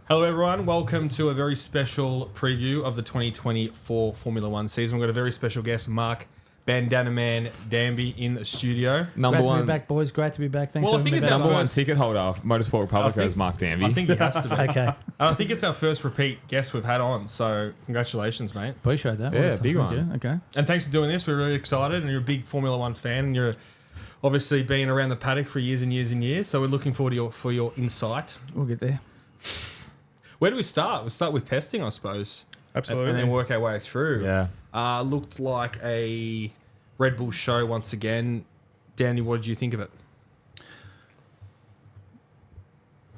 Hello everyone, welcome to a very special preview of the 2024 Formula One season. We've got a very special guest, Mark Bandana Man Danby, in the studio. Great Great to to be back, boys. Great to be back. Thanks Well, I for think having it's me our back. Number one first- ticket holder of Motorsport Republica is Mark Danby. I think he has to be. Okay, I think it's our first repeat guest we've had on, so congratulations, mate. appreciate that. Yeah, big Thank one. you. Okay. And thanks for doing this. We're really excited, and you're a big Formula One fan, and you're obviously been around the paddock for years and years and years, so we're looking forward to for your insight. We'll get there. Where do we start? We'll start with testing, I suppose. Absolutely. And then work our way through. Yeah. Looked like a Red Bull show once again. Danny, what did you think of it?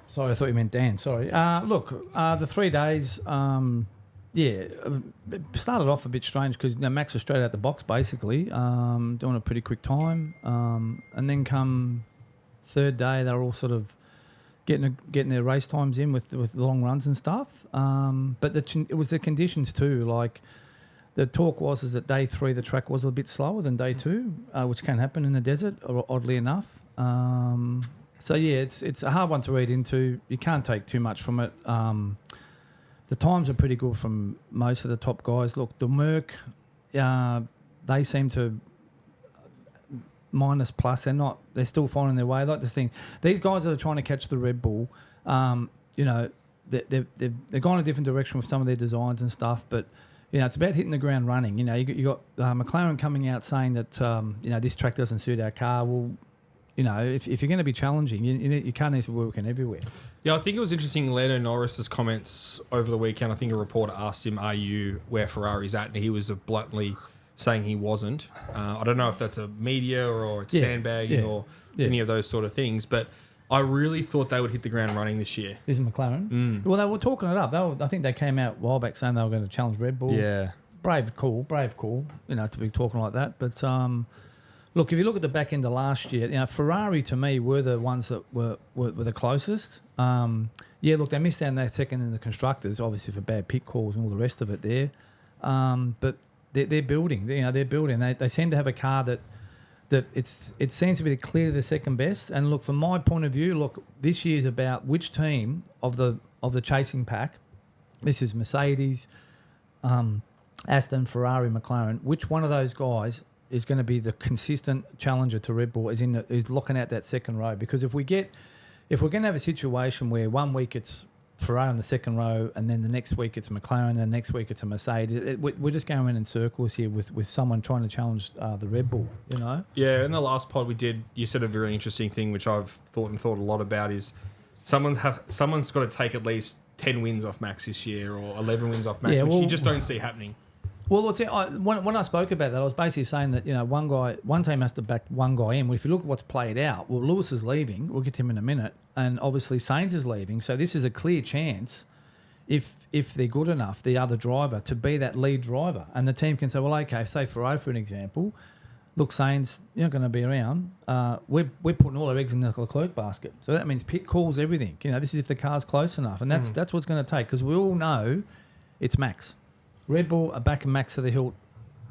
Sorry, I thought you meant Dan. Sorry. The 3 days, it started off a bit strange because Max was straight out the box, basically, doing a pretty quick time. And then come third day, they were all sort of getting their race times in with long runs and stuff. But it was the conditions too. Like the talk is that day 3 the track was a bit slower than day 2, which can happen in the desert, oddly enough. It's a hard one to read into. You can't take too much from it. The times are pretty good from most of the top guys. Look, the Merc, they seem to minus plus. They're still finding their way. Like this thing, these guys that are trying to catch the Red Bull, they've gone a different direction with some of their designs and stuff. But it's about hitting the ground running. You got McLaren coming out saying that this track doesn't suit our car. Well, if you're going to be challenging, you can't need to be working everywhere. Yeah, I think it was interesting, Lando Norris's comments over the weekend. I think a reporter asked him, "Are you where Ferrari's at?" And he was bluntly saying he wasn't. I don't know if that's a media or it's sandbagging or any of those sort of things, but I really thought they would hit the ground running this year. This is McLaren. Well, they were talking it up. I think they came out a while back saying they were going to challenge Red Bull. Yeah. Brave call, to be talking like that. But look, if you look at the back end of last year, Ferrari to me were the ones that were the closest. They missed out on that second in the constructors, obviously for bad pit calls and all the rest of it there. But they're building. They're building. They seem to have a car that it seems to be clearly the second best. And look, from my point of view, this year is about which team of the chasing pack. This is Mercedes, Aston, Ferrari, McLaren. Which one of those guys is going to be the consistent challenger to Red Bull? Is locking out that second row? Because if we're going to have a situation where 1 week it's Ferrari on the second row, and then the next week it's McLaren, and the next week it's a Mercedes. We're just going in circles here with someone trying to challenge the Red Bull, Yeah, in the last pod we did, you said a very interesting thing, which I've thought a lot about, is someone's got to take at least 10 wins off Max this year or 11 wins off Max, which you just don't see happening. Well, when I spoke about that, I was basically saying that one team has to back one guy in. Well, if you look at what's played out, well, Lewis is leaving. We'll get to him in a minute, and obviously Sainz is leaving. So this is a clear chance, if they're good enough, the other driver to be that lead driver, and the team can say, well, okay, say Ferrari for an example, look, Sainz, you're not going to be around. We're putting all our eggs in the Leclerc basket. So that means pit calls, everything. This is if the car's close enough, and that's what it's going to take, because we all know it's Max. Red Bull are backing Max to the hilt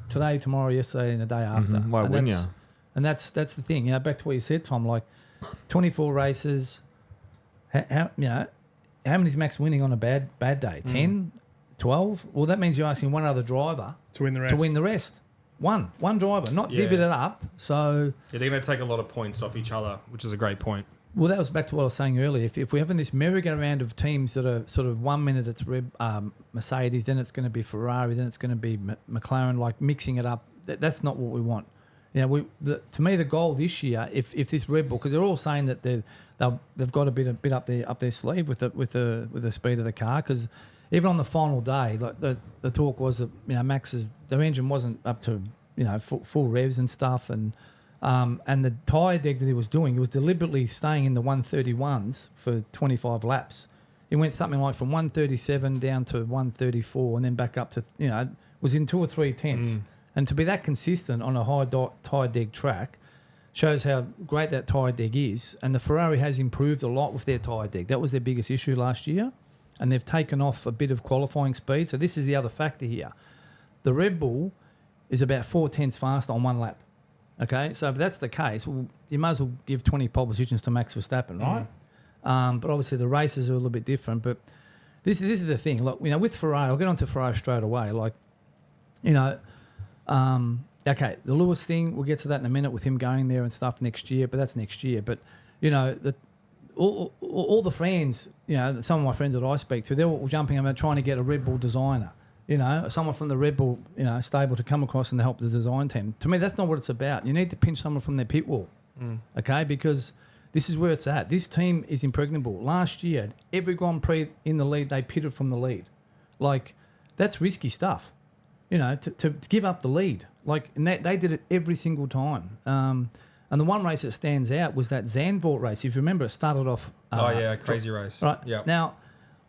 today, tomorrow, yesterday, and the day after. Why wouldn't you? And that's the thing. Back to what you said, Tom. Like 24 races. How many's Max winning on a bad day? 10, 12. Well, that means you're asking one other driver to win the rest. One driver, not divvy it up. So they're going to take a lot of points off each other, which is a great point. Well, that was back to what I was saying earlier. If we're having this merry-go-round of teams that are sort of 1 minute it's Mercedes, then it's going to be Ferrari, then it's going to be McLaren, like mixing it up, that's not what we want. To me, the goal this year, if this Red Bull, because they're all saying that they've got a bit up their sleeve with the speed of the car, because even on the final day, like the talk was that Max's their engine wasn't up to full revs and stuff, and the tyre deg that he was doing, he was deliberately staying in the 131s for 25 laps. He went something like from 137 down to 134 and then back up to, was in 2 or 3 tenths. And to be that consistent on a high tyre deg track shows how great that tyre deg is. And the Ferrari has improved a lot with their tyre deg. That was their biggest issue last year. And they've taken off a bit of qualifying speed. So this is the other factor here. The Red Bull is about 4 tenths faster on one lap. Okay, so if that's the case, well, you might as well give 20 pole positions to Max Verstappen, right? But obviously the races are a little bit different. But This is the thing. Look, with Ferrari, I'll get onto Ferrari straight away. Like, okay, the Lewis thing, we'll get to that in a minute with him going there and stuff next year, but that's next year. But, all the fans, some of my friends that I speak to, they're all jumping about trying to get a Red Bull designer, someone from the Red Bull, stable to come across and help the design team. To me, that's not what it's about. You need to pinch someone from their pit wall, okay, because this is where it's at. This team is impregnable. Last year, every Grand Prix in the lead, they pitted from the lead. Like, that's risky stuff, to give up the lead. Like, and they did it every single time. And the one race that stands out was that Zandvoort race. If you remember, it started off... crazy race. Right. Yeah. Now,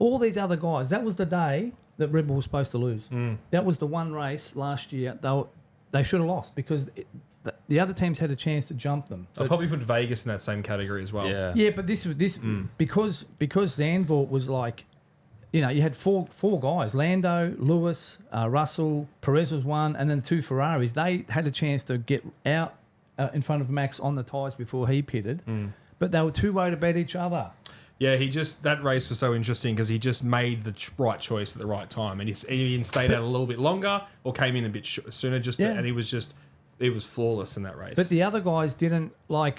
all these other guys, that was the day that Red Bull was supposed to lose. That was the one race last year they should have lost because the other teams had a chance to jump them. I'll probably put Vegas in that same category as well. Yeah, but this because Zandvoort was like, you had four guys, Lando, Lewis, Russell, Perez was one, and then 2 Ferraris. They had a chance to get out in front of Max on the tyres before he pitted, but they were too worried about each other. Yeah, that race was so interesting because he just made the right choice at the right time, and he stayed out a little bit longer or came in a bit sooner. And he was flawless in that race. But the other guys didn't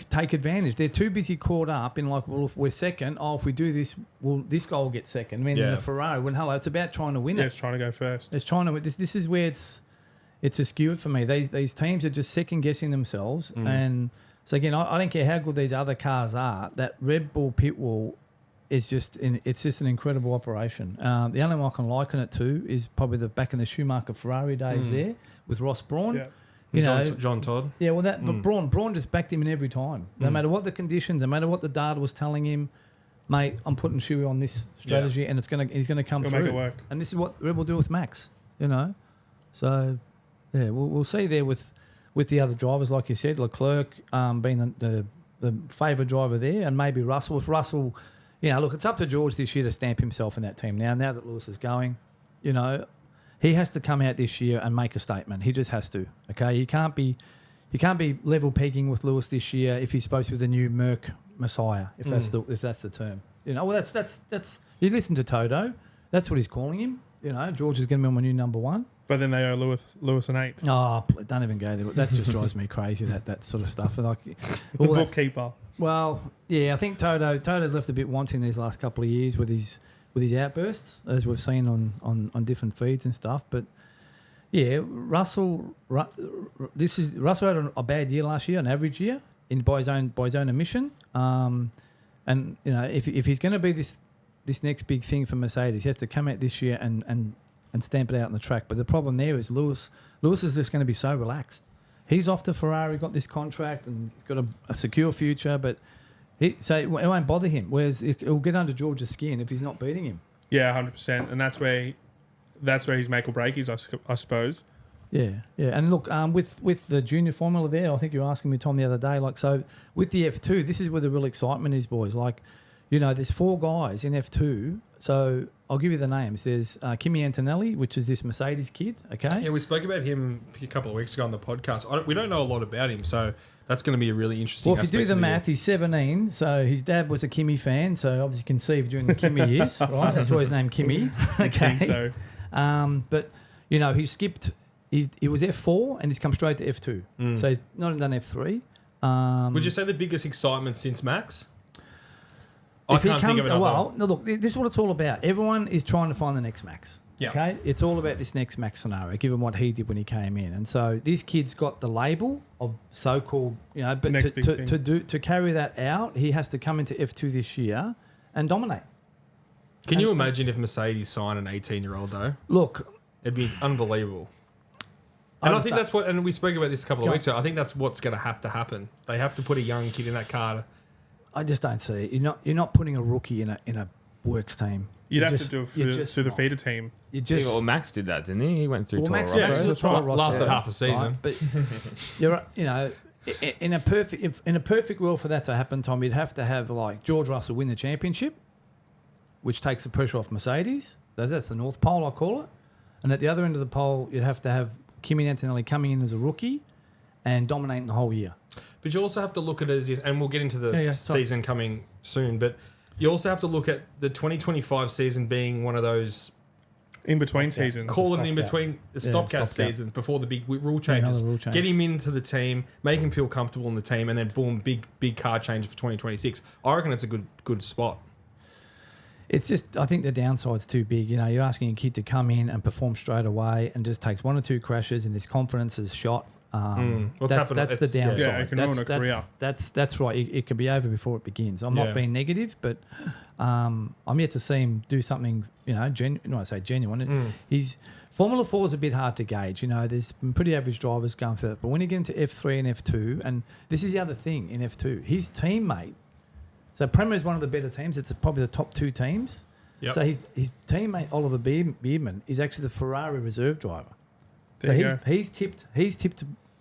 take advantage. They're too busy caught up in well, if we're second, if we do this, this guy will get second. I mean, in the Ferrari, it's about trying to win it. It's trying to go first. It's trying to win. This is where it's skewed for me. These teams are just second guessing themselves, and so again, I don't care how good these other cars are. That Red Bull pit wall is just an incredible operation. The only one I can liken it to is probably back in the Schumacher Ferrari days there with Ross Brawn. Yeah. John Todd. Yeah, well, but Brawn just backed him in every time. No matter what the conditions, no matter what the data was telling him, mate, I'm putting Shuey on this strategy, and he's gonna come through. Make it work. And this is what Red Bull do with Max. So yeah, we'll see there with the other drivers, like you said, Leclerc being the favoured driver there, and maybe Russell. If Russell, look, it's up to George this year to stamp himself in that team. Now that Lewis is going, he has to come out this year and make a statement. He just has to. Okay, he can't be level pegging with Lewis this year if he's supposed to be the new Merc Messiah, if that's the term. Well, that's you listen to Toto. That's what he's calling him. George is going to be my new number one. But then they owe Lewis an 8. Oh, don't even go there. That just drives me crazy. That sort of stuff. Like the bookkeeper. Well, yeah, I think Toto's left a bit wanting these last couple of years with his outbursts, as we've seen on different feeds and stuff. But yeah, Russell had a bad year last year, an average year by his own admission. And if he's going to be this next big thing for Mercedes, he has to come out this year and stamp it out on the track. But the problem there is Lewis is just going to be so relaxed. He's off to Ferrari, got this contract, and he's got a secure future, but it won't bother him. Whereas it'll get under George's skin if he's not beating him. Yeah, 100%. And that's where his make or break is, I suppose. Yeah. And look, with the junior formula there, I think you were asking me, Tom, the other day, so with the F2, this is where the real excitement is, boys. There's 4 guys in F2. So I'll give you the names. There's Kimi Antonelli, which is this Mercedes kid, okay? Yeah, we spoke about him a couple of weeks ago on the podcast. We don't know a lot about him, so that's going to be a really interesting Well, if you do the math, he's 17, so his dad was a Kimi fan, so obviously conceived during the Kimi years, right? That's why his name Kimi. Okay. I think so. But, he skipped, he was F4 and he's come straight to F2. So he's not even done F3. Would you say the biggest excitement since Max? I can't think of another. Well, no, look, this is what it's all about. Everyone is trying to find the next Max. Yeah. Okay? It's all about this next Max scenario, given what he did when he came in. And so this kid's got the label of so-called, but to carry that out, he has to come into F2 this year and dominate. Can you imagine if Mercedes signed an 18-year-old, though? Look. It'd be unbelievable. And I think that's what, and we spoke about this a couple of weeks ago, I think that's what's going to have to happen. They have to put a young kid in that car. I just don't see it. You're not putting a rookie in a works team. You'd have to do it through the feeder team. Max did that, didn't he? He went through Toro Rosso. Yeah, that's right. Lasted half a season. Right? But in a perfect world for that to happen, Tom, you'd have to have George Russell win the championship, which takes the pressure off Mercedes. That's the North Pole, I call it. And at the other end of the pole, you'd have to have Kimi Antonelli coming in as a rookie and dominating the whole year. But you also have to look at it as, and we'll get into the season coming soon, but You also have to look at the 2025 season being one of those in between seasons. Call it in between the stopgap seasons before the big rule changes. Rule change. Get him into the team, make him feel comfortable in the team, and then boom, big car change for 2026. I reckon it's a good spot. It's just, I think the downside's too big. You know, you're asking a kid to come in and perform straight away and just takes 1 or 2 crashes and his confidence is shot. What's happened? That's the downside. Yeah, it can ruin a career. That's right. It could be over before it begins. I'm not being negative, but I'm yet to see him do something, you know, when I say genuine. He's Formula 4 is a bit hard to gauge. You know, there's been pretty average drivers going for it. But when you get into F3 and F2, and this is the other thing in F2, his teammate, so Prema is one of the better teams. It's probably the top 2 teams. Yep. So his teammate, Oliver Beerman, is actually the Ferrari reserve driver. He's tipped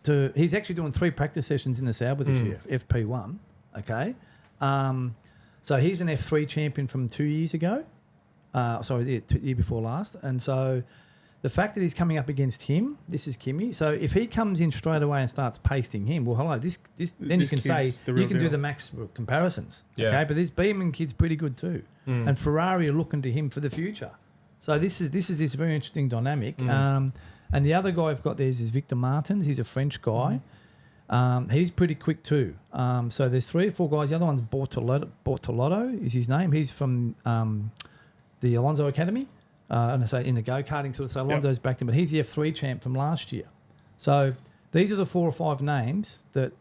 to he's actually doing 3 practice sessions in the Sauber this year, FP1. Okay. So he's an F3 champion from 2 years ago. The year before last. And so the fact that he's coming up against him, this is Kimi. So if he comes in straight away and starts pasting him, well, hello, then you can say you can do the max comparisons. Yeah. Okay. But this Beerman kid's pretty good too. And Ferrari are looking to him for the future. So this is this very interesting dynamic. And the other guy I've got there is Victor Martins. He's a French guy. He's pretty quick too. So there's 3 or 4 guys. The other one's Bortolotto is his name. He's from the Alonso Academy. And I say in the go-karting sort of. So Alonso's backed him, but he's the F3 champ from last year. So these are the 4 or 5 names that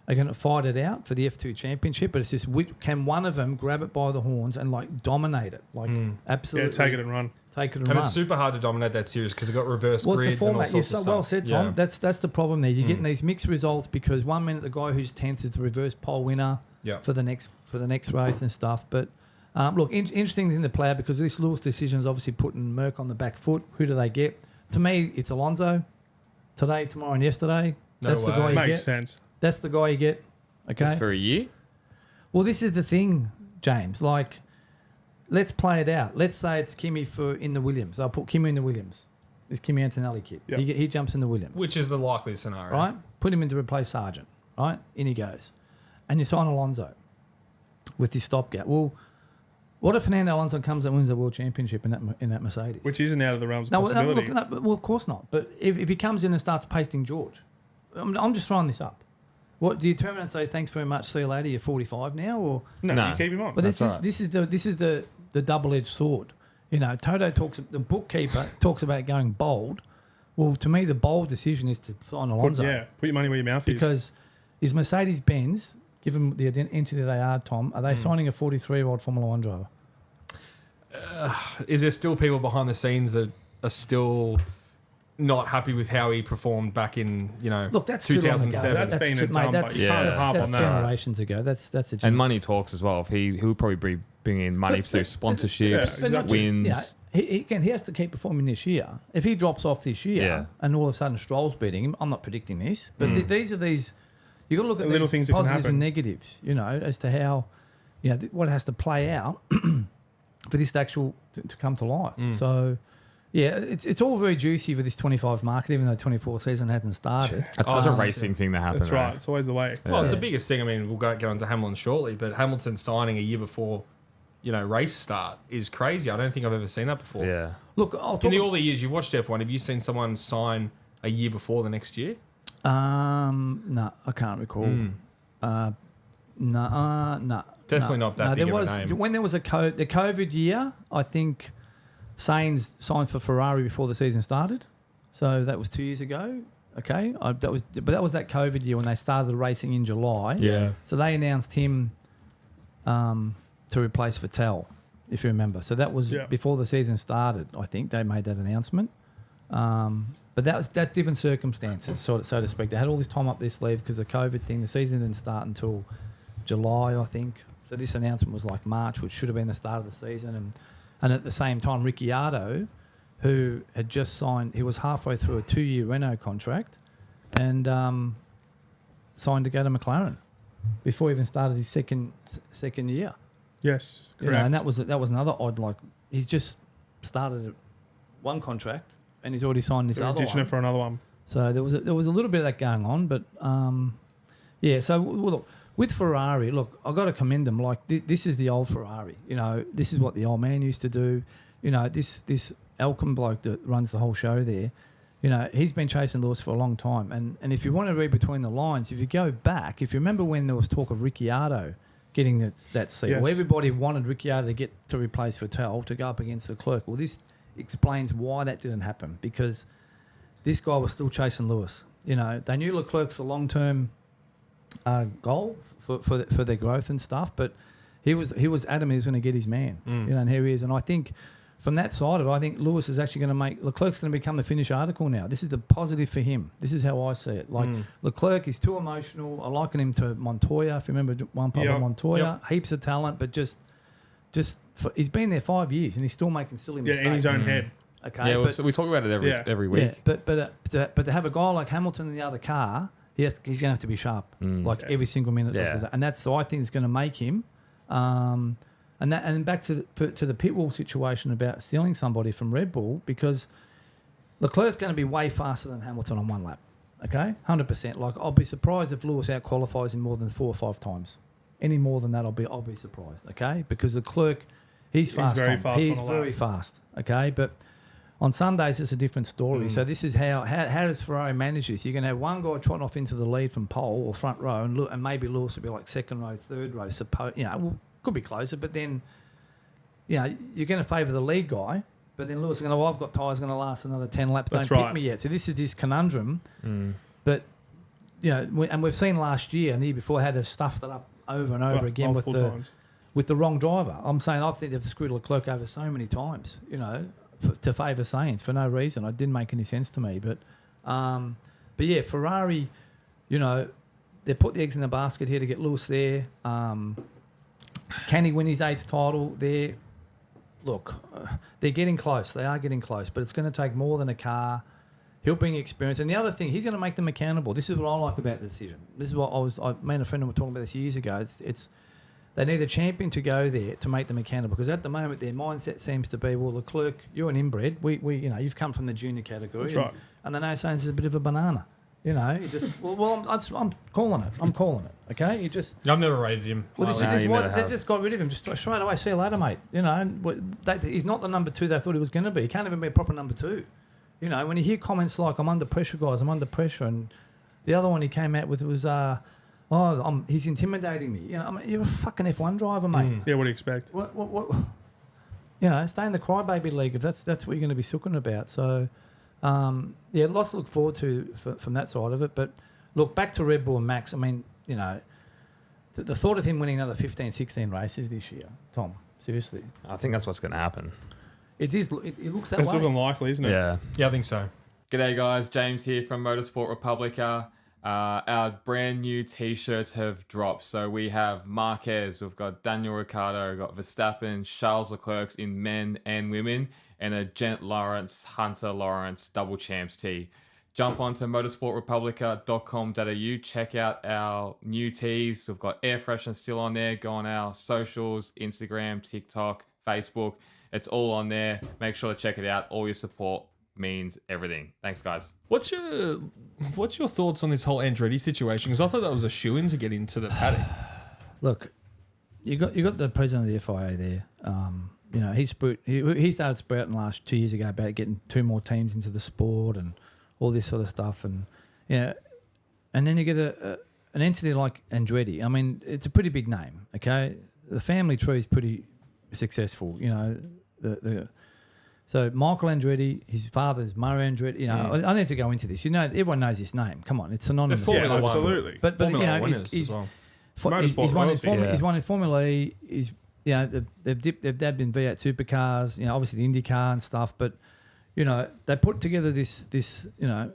are going to fight it out for the F2 championship. But it's just, can one of them grab it by the horns and like dominate it? Like absolutely. Yeah, take it and run. And it's super hard to dominate that series because they've got reverse grids and all sorts of stuff. Well said, Tom. That's the problem there. You're getting these mixed results because 1 minute the guy who's 10th is the reverse pole winner for the next race and stuff. But look, interesting thing to play out because this Lewis decision is obviously putting Merck on the back foot. Who do they get? To me, it's Alonso. Today, tomorrow, and yesterday. That's the guy you get. Makes sense. That's the guy you get. Okay. Just for a year? Well, this is the thing, James. Like, let's play it out. Let's say it's Kimi in the Williams. I'll put Kimi in the Williams. This Kimi Antonelli kid. Yep. He jumps in the Williams. Which is the likely scenario. Right? Put him in to replace Sargent. Right? In he goes. And you sign Alonso with this stopgap. Well, what if Fernando Alonso comes and wins the World Championship in that Mercedes? Which isn't out of the realms of possibility. Well, of course not. But if he comes in and starts pasting George, I'm just throwing this up. What do you turn around and say? Thanks very much. See you later. You're 45 now, or no? You keep him on. But this is the double-edged sword. You know, the bookkeeper talks about going bold. Well, to me, the bold decision is to sign Alonso. Put your money where your mouth is. Because is Mercedes-Benz, given the entity they are, Tom, are they signing a 43-year-old Formula 1 driver? Is there still people behind the scenes that are still not happy with how he performed back in, look, that's 2007? That's been a dumb, but you can't harp on that. Generations ago. That's a and money talks as well. He'll probably be bringing in money through sponsorships, wins. He has to keep performing this year. If he drops off this year and all of a sudden Stroll's beating him, I'm not predicting this, but these are these. You got to look at little these things that positives can happen. and negatives, as to how, what has to play out for this to come to life. So. Yeah, it's all very juicy for this 25 market, even though 24 season hasn't started. That's such a racing thing to happen. That's right. It's always the way. Well, it's the biggest thing. I mean, we'll go on to Hamilton shortly, but Hamilton signing a year before, race start is crazy. I don't think I've ever seen that before. Yeah. Look, all the years you've watched F1, have you seen someone sign a year before the next year? No, I can't recall. No. Definitely not that big of a name. When there was the COVID year, I think Sainz signed for Ferrari before the season started, so that was 2 years ago. Okay, that was that COVID year when they started the racing in July. Yeah. So they announced him to replace Vettel, if you remember. So that was before the season started. I think they made that announcement. But that's different circumstances, so to speak. They had all this time up their sleeve because of the COVID thing. The season didn't start until July, I think. So this announcement was like March, which should have been the start of the season. And at the same time, Ricciardo, who had just signed, he was halfway through a 2-year Renault contract and signed to go to McLaren before he even started his second year. Yes, correct. And that was another odd, like, he's just started one contract and he's already signed this other one. Ditching it for another one. So there was a little bit of that going on, but so look, with Ferrari, look, I've got to commend them. Like, this is the old Ferrari. You know, this is what the old man used to do. You know, this Elkin bloke that runs the whole show there, you know, he's been chasing Lewis for a long time. And if you want to read between the lines, if you go back, if you remember when there was talk of Ricciardo getting that seat, Yes. well, everybody wanted Ricciardo to replace Vettel to go up against Leclerc. Well, this explains why that didn't happen, because this guy was still chasing Lewis. You know, they knew Leclerc's the long-term goal for their growth and stuff, but he was adamant he was going to get his man. You know, and here he is. And I think from that side of it, I think Lewis is actually going to make Leclerc's going to become the finished article now. This is the positive for him. This is how I see it. Like Leclerc is too emotional. I liken him to Montoya. If you remember one part of Montoya, heaps of talent, but just he's been there 5 years and he's still making silly mistakes. Yeah, in his own head. Okay, Yeah, we talk about it every week. Yeah, but to have a guy like Hamilton in the other car, he's going to have to be sharp, every single minute. Yeah. Of the day. And that's, so I think, it's going to make him. And back to the pit wall situation about stealing somebody from Red Bull, because Leclerc's going to be way faster than Hamilton on one lap. Okay, 100%. Like, I'll be surprised if Lewis out qualifies him more than 4 or 5 times. Any more than that, I'll be surprised. Okay, because Leclerc, he's fast. very fast He's on a very lap. fast. Okay, but on Sundays it's a different story. So this is how does Ferrari manage this? You're going to have one guy trotting off into the lead from pole or front row, and maybe Lewis will be like second row, third row. Could be closer, but then, you know, you're going to favour the lead guy. But then Lewis is going to, I've got tyres going to last another 10 laps. That's Don't right. pick me yet. So this is this conundrum. But, you know, and we've seen last year and the year before how they've stuffed it up over and over again with the wrong driver. I'm saying I think they've screwed Leclerc over so many times, you know, to favour Sainz for no reason. It didn't make any sense to me. But yeah, Ferrari, you know, they put the eggs in the basket here to get Lewis there. Can he win his 8th title there? Look, they're getting close. They are getting close, but it's going to take more than a car. He'll bring experience. And the other thing, he's going to make them accountable. This is what I like about the decision. This is what me and a friend were talking about this years ago. It's they need a champion to go there to make them accountable, because at the moment their mindset seems to be, well, Leclerc, you're an inbred. We you know, you've come from the junior category. That's right. And they know Sainz is a bit of a banana. You know, you just I'm calling it. I'm calling it. Okay, you just. I've never rated him. Well, highly. they just got rid of him just straight away. See you later, mate. You know, he's not the number 2 they thought he was going to be. He can't even be a proper number 2. You know, when you hear comments like, I'm under pressure, guys, I'm under pressure. And the other one he came out with was, he's intimidating me. You know, I mean, you're a fucking F1 driver, mate. Yeah, what do you expect? What? You know, stay in the crybaby league if that's what you're going to be sooking about. So, yeah, lots to look forward to from that side of it. But, look, back to Red Bull and Max. I mean, you know, the thought of him winning another 15, 16 races this year, Tom, seriously. I think that's what's going to happen. It is. It looks that It's way. looking likely, isn't it? Yeah. Yeah, I think so. G'day guys, James here from Motorsport Republica. Our brand new t-shirts have dropped. So we have Marquez, we've got Daniel Ricciardo, we've got Verstappen, Charles Leclerc in men and women, and a Gent Lawrence, Hunter Lawrence double champs tee. Jump onto motorsportrepublica.com.au, check out our new tees. We've got air freshener still on there. Go on our socials, Instagram, TikTok, Facebook. It's all on there. Make sure to check it out. All your support means everything. Thanks, guys. What's your thoughts on this whole Andretti situation? Because I thought that was a shoo-in to get into the paddock. Look, you got the president of the FIA there. You know, he started sprouting last 2 years ago about getting 2 more teams into the sport and all this sort of stuff, and you know, and then you get an entity like Andretti. I mean, it's a pretty big name. Okay, the family tree is pretty successful. You know, so Michael Andretti, his father's Mario Andretti. You know, I don't need to go into this. You know, everyone knows his name. Come on, it's synonymous. Formula Yeah, One. absolutely. But you Formula know, winners he's as well. Motorsport royalty. He's won in Formula E. He's, you know, they've dabbed in V8 supercars. You know, obviously the IndyCar and stuff. But you know, they put together this you know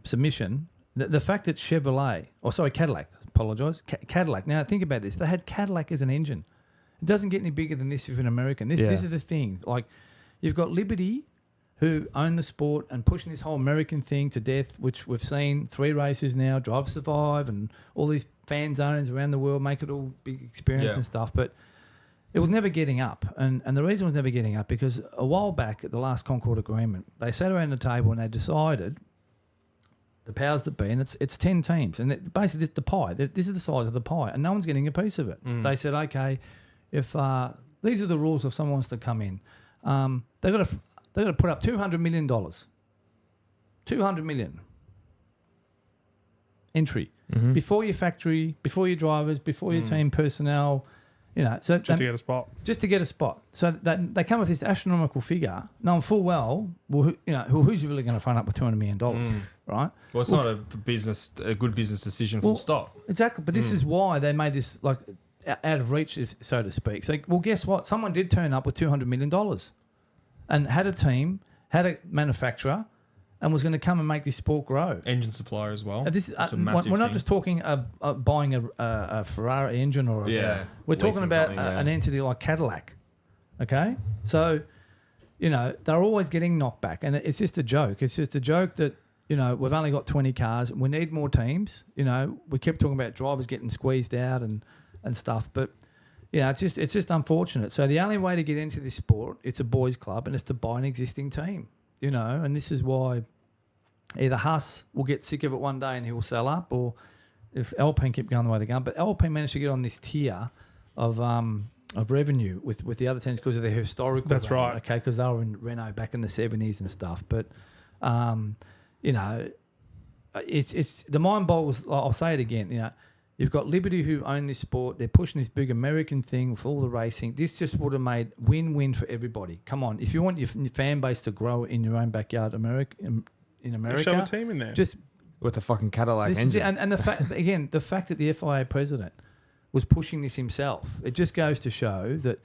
submission. The fact that Cadillac. Apologise, Cadillac. Now think about this. They had Cadillac as an engine. It doesn't get any bigger than this if you're an American. This is the thing. Like, you've got Liberty, who own the sport and pushing this whole American thing to death, which we've seen 3 races now, Drive to Survive, and all these fan zones around the world, make it all big experience and stuff. But it was never getting up. And the reason it was never getting up, because a while back at the last Concord Agreement, they sat around the table and they decided the powers that be, and it's 10 teams, and basically it's the pie. This is the size of the pie, and no one's getting a piece of it. They said, okay, if these are the rules, if someone wants to come in, they've got to put up $200 million. $200 million entry before your factory, before your drivers, before your team personnel. So just to get a spot. Just to get a spot. So they come with this astronomical figure, knowing full well, who's really going to front up with $200 million, right? Well, it's not a good business decision. Full stop. Exactly, but this is why they made this like out of reach, so to speak. So, well, guess what? Someone did turn up with $200 million, and had a team, had a manufacturer, and was going to come and make this sport grow. Engine supplier as well. This is we're not just talking buying a Ferrari engine or we're talking about an entity like Cadillac. Okay, so they're always getting knocked back, and it's just a joke. It's just a joke that we've only got 20 cars. We need more teams. We kept talking about drivers getting squeezed out and stuff, but it's just unfortunate. So the only way to get into this sport, it's a boys' club, and it's to buy an existing team. And this is why either Haas will get sick of it one day and he will sell up, or if Alpine keep going the way they're going. But Alpine managed to get on this tier of revenue with the other teams because of their historical. That's value, right. Okay, because they were in Renault back in the 70s and stuff. But it's the mind boggles. I'll say it again. You've got Liberty who own this sport. They're pushing this big American thing for all the racing. This just would have made win-win for everybody. Come on. If you want your fan base to grow in your own backyard in America. Show a team in there. Just with a fucking Cadillac engine. And the fact that the FIA president was pushing this himself, it just goes to show that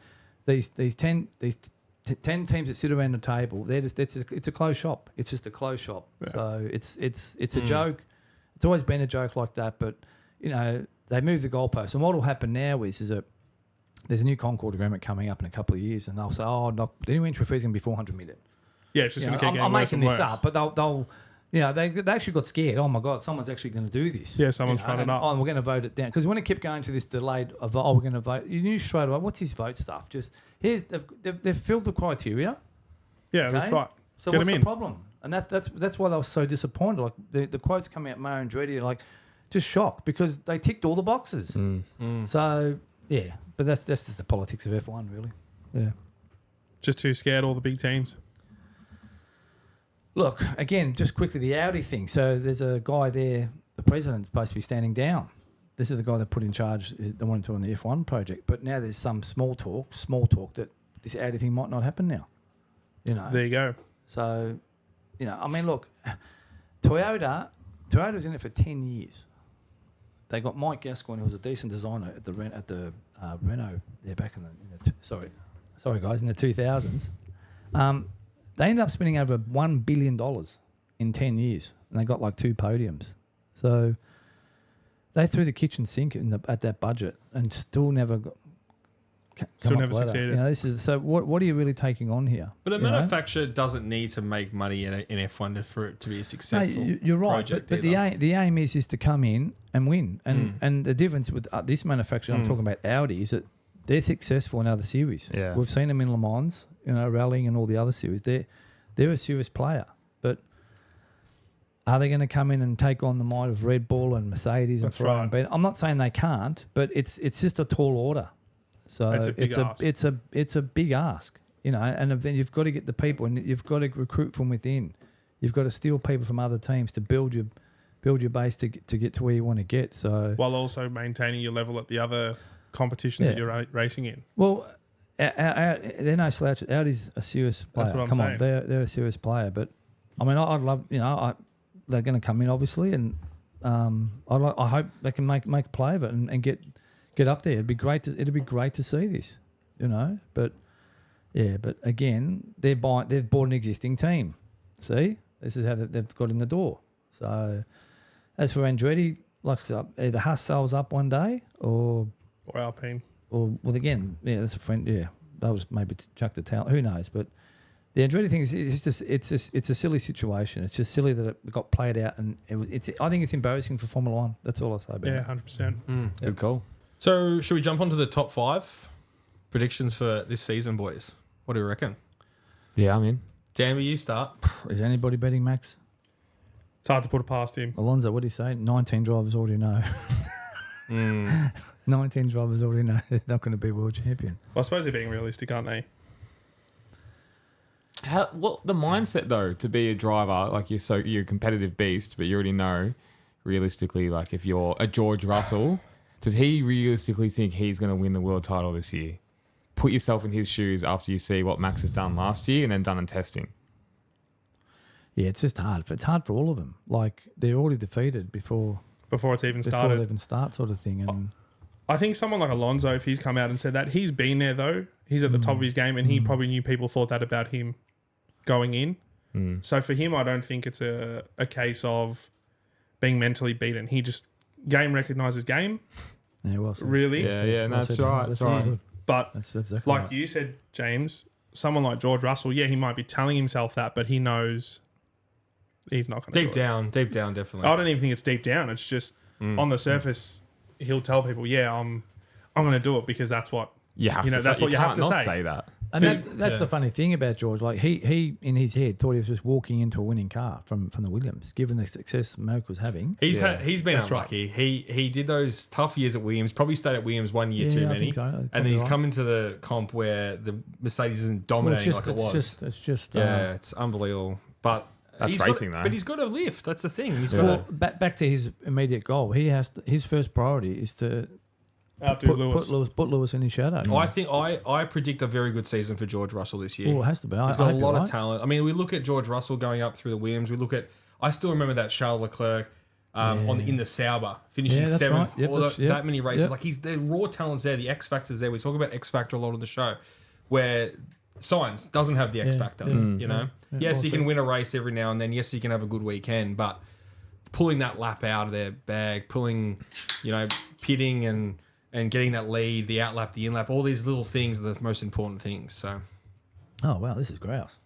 these 10 teams that sit around the table, it's a closed shop. It's just a closed shop. Yeah. So it's a joke. It's always been a joke like that, but they move the goalposts. And what will happen now is there's a new Concord agreement coming up in a couple of years, and they'll say, the new entry fee is going to be $400 million. Yeah, it's just going to keep getting I'm worse making and this worse. up, but they'll they actually got scared. Oh my God, someone's actually going to do this. Yeah, someone's fronting up. Oh, we're going to vote it down, because when it kept going to this delayed vote, we're going to vote. You knew straight away, what's his vote stuff? Just they've filled the criteria. Yeah, that's right. So what's the problem? And that's why they were so disappointed. Like the quotes coming out, Mario Andretti, like just shocked because they ticked all the boxes. So yeah, but that's just the politics of F1, really. Yeah, just too scared. All the big teams. Look, again, just quickly, the Audi thing. So there's a guy there, the president's supposed to be standing down. This is the guy that put in charge, they wanted to on the F1 project. But now there's some small talk that this Audi thing might not happen now. There you go. So, I mean, look, Toyota's in it for 10 years. They got Mike Gascoigne, who was a decent designer at the Renault there back in the sorry guys, in the 2000s. They ended up spending over $1 billion in 10 years, and they got like 2 podiums. So they threw the kitchen sink at that budget and still never succeeded. This is so. What are you really taking on here? But a manufacturer doesn't need to make money in F1 for it to be a successful. No, you're right, but the aim is to come in and win. And the difference with this manufacturer, I'm talking about Audi, is that they're successful in other series. Yeah. We've seen them in Le Mans, rallying and all the other series. They're a serious player, but are they going to come in and take on the might of Red Bull and Mercedes and Ferrari? And Benz? I'm not saying they can't, but it's just a tall order. So it's a big ask, and then you've got to get the people, and you've got to recruit from within. You've got to steal people from other teams to build your base to get to where you want to get. So while also maintaining your level at the other competitions that you're racing in. Well, they're no slouch. Audi's a serious player. That's what I'm saying. They're a serious player. But I mean, I'd love they're going to come in obviously, and I hope they can make a play of it and get up there. It'd be great to see this, But but again, they've bought an existing team. See, this is how they've got in the door. So as for Andretti, like I said, either Haas sells up one day or Alpine. Or again, that's a friend. Yeah, that was maybe to chuck the talent. Who knows? But the Andretti thing is it's a silly situation. It's just silly that it got played out, and I think it's embarrassing for Formula One. That's all I say about it. 100%. Good call. So should we jump onto the top 5 predictions for this season, boys? What do you reckon? Yeah, I'm in. Danby, you start. Is anybody betting Max? It's hard to put it past him. Alonso, what do you say? 19 drivers already know. 19 drivers already know they're not going to be world champion. Well, I suppose they're being realistic, aren't they? What the mindset though to be a driver, like you're a competitive beast, but you already know realistically, like if you're a George Russell, does he realistically think he's going to win the world title this year? Put yourself in his shoes after you see what Max has done last year and then done in testing. Yeah, it's just hard. It's hard for all of them. Like they're already defeated before It's even it started. even starts, sort of thing. And I think someone like Alonso, if he's come out and said that, he's been there though. He's at the top of his game, and he probably knew people thought that about him going in. So for him, I don't think it's a case of being mentally beaten. He just game recognises game. yeah, well said. Really. Yeah, no, that's right. That's right. good. But That's exactly like right. you said, James, someone like George Russell, yeah, he might be telling himself that, but he knows he's not going to Deep down, definitely. I don't even think it's deep down. It's just on the surface, he'll tell people, yeah, I'm going to do it because that's what You have You know, to that's say, what you have can't to not say. that. And that's the funny thing about George. Like he in his head thought he was just walking into a winning car from the Williams, given the success Moke was having. He's Yeah. he's been That's unlucky. He did those tough years at Williams. Probably stayed at Williams 1 year Yeah, too I many, think so. and Probably then he's right. come into the comp where the Mercedes isn't Well, dominating like it was. It's just Yeah, it's unbelievable. But That's he's racing, got, though. But he's got to lift. That's the thing. He's Yeah. got well, back to his immediate goal. He has to, his first priority is to outdo Lewis. put Lewis in his shadow. to. I think I predict a very good season for George Russell this year. Well, it has to be. He's got a lot of talent. I mean, we look at George Russell going up through the Williams. We look at. I still remember that Charles Leclerc in the Sauber finishing Yeah, that's seventh. right. Yep, all that's- that many races. yep. Like the raw talent's there. The X factor's there. We talk about X factor a lot on the show, where Sainz doesn't have the X Yeah, factor. yeah, You know, yeah, yes, well he can said. win a race every now and then. Yes, he can have a good weekend, but pulling that lap out of their bag, pulling, pitting and getting that lead, the outlap, the inlap, all these little things are the most important things. So Oh wow, this is grouse.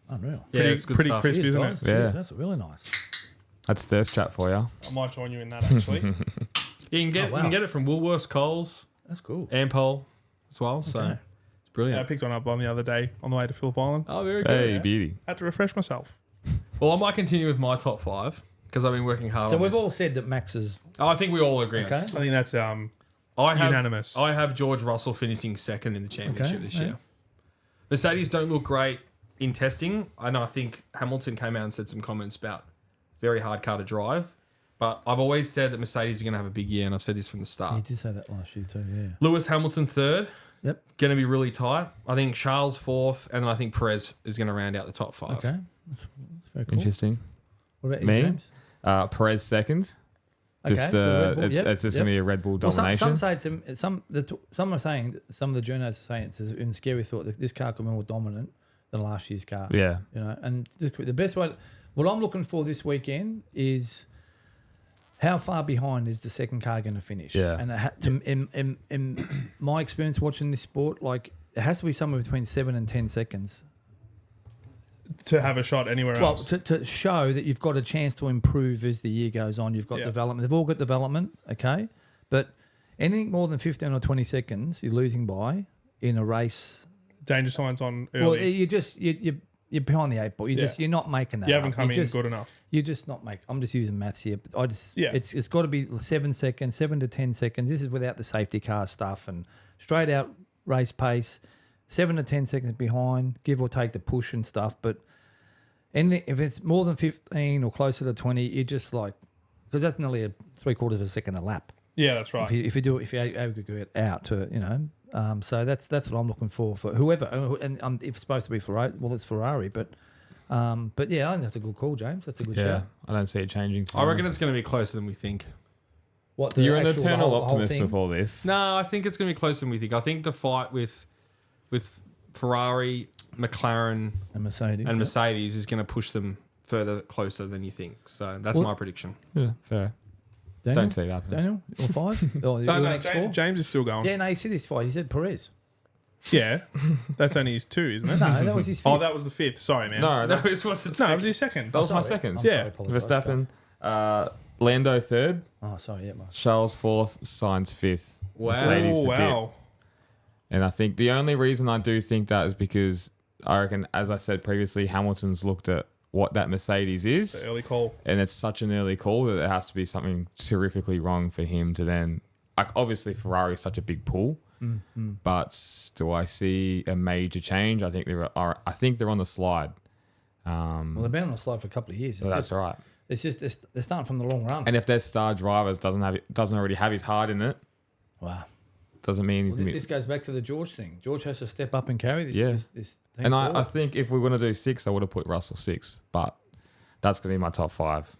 Unreal. yeah, it's good pretty stuff. crisp, Cheers, isn't guys. it? Yeah. Cheers, that's really nice. That's thirst trap for you. I might join you in that actually. You can get Oh, wow. you can get it from Woolworths, Coles, That's cool. Ampol as well. So Okay. it's Yeah, I brilliant. picked one up on the other day on the way to Phillip Island. Oh, very good. Hey, beauty. Had to refresh myself. Well, I might continue with my top five because I've been working hard. So on we've this. all said that Max is I think we all agree. Okay. On I this. think that's I have unanimous. I have George Russell finishing second in the championship Okay, this yeah. year. Mercedes don't look great in testing. I know. I think Hamilton came out and said some comments about very hard car to drive. But I've always said that Mercedes are going to have a big year, and I've said this from the you start. did say that last year too, yeah. Lewis Hamilton third, Yep. going to be really tight. I think Charles fourth, and then I think Perez is going to round out the top five. Okay. That's very cool. Interesting. What about you, Me? James? Perez second. Okay, Just so Red Bull, yep, it's just yep. gonna be a Red Bull Well, domination. some say it's some are saying that some of the journalists are saying it's in scary thought that this car could be more dominant than last year's car. Yeah. And the best way. What I'm looking for this weekend is how far behind is the second car going to finish? Yeah. And in my experience watching this sport, like it has to be somewhere between 7 and 10 seconds. to have a shot anywhere Well, else. to show that you've got a chance to improve as the year goes on. You've got Yeah. development. They've all got development, okay? But anything more than 15 or 20 seconds, you're losing by in a race. Danger signs on Well, early. you're behind the eight ball. You're not making that. You haven't up. come You're in just- good enough. You're just not making. I'm just using maths here, but Yeah. it's got to be 7 seconds, 7 to 10 seconds. This is without the safety car stuff and straight out race pace. 7 to 10 seconds behind, give or take the push and stuff. But anything if it's more than 15 or closer to 20, you're just like because that's nearly a 3/4 of a second a lap. Yeah, that's right. If you aggregate out to so that's what I'm looking for whoever and if it's supposed to be Ferrari, well it's Ferrari, but yeah, I think that's a good call, James. That's a good Yeah. shout. I don't see it changing. I reckon it's going to be closer than we think. What You're an actual- the eternal whole- the whole optimist thing? of all this. No, I think it's going to be closer than we think. I think the fight with Ferrari, McLaren, And Mercedes. and Mercedes is going to push them further closer than you think. So that's Well- my prediction. Yeah, fair. Daniel? Don't see that. Daniel or 5? Oh, No, your no, next four? James is still going. Yeah, no, he said his 5. He said Perez. Yeah, that's only his 2, isn't it? No, that was his 5th. Oh, that was the 5th. Sorry, man. No, No, that's, this was No, it was his second. that was my Sorry. second. I'm Yeah. sorry, apologise. Verstappen, Lando third, Oh, sorry, yeah, Mark. Charles fourth, Sainz fifth. Wow. Mercedes Oh, to dip. wow. And I think the only reason I do think that is because I reckon, as I said previously, Hamilton's looked at what that Mercedes is. The early call. And it's such an early call that there has to be something terrifically wrong for him to then. Like, obviously, Ferrari is such a big pull, but do I see a major change? I think they're on the slide. Well, they've been on the slide for a couple of years. So that's all right. It's just they're starting from the long run. And if their star drivers doesn't already have his heart in it, Wow. doesn't mean he's Well, gonna be. this goes back to the George thing. George has to step up and carry this. Yeah. This team And forward. I think if we're gonna do 6, I would have put Russell 6, but that's gonna be my top 5.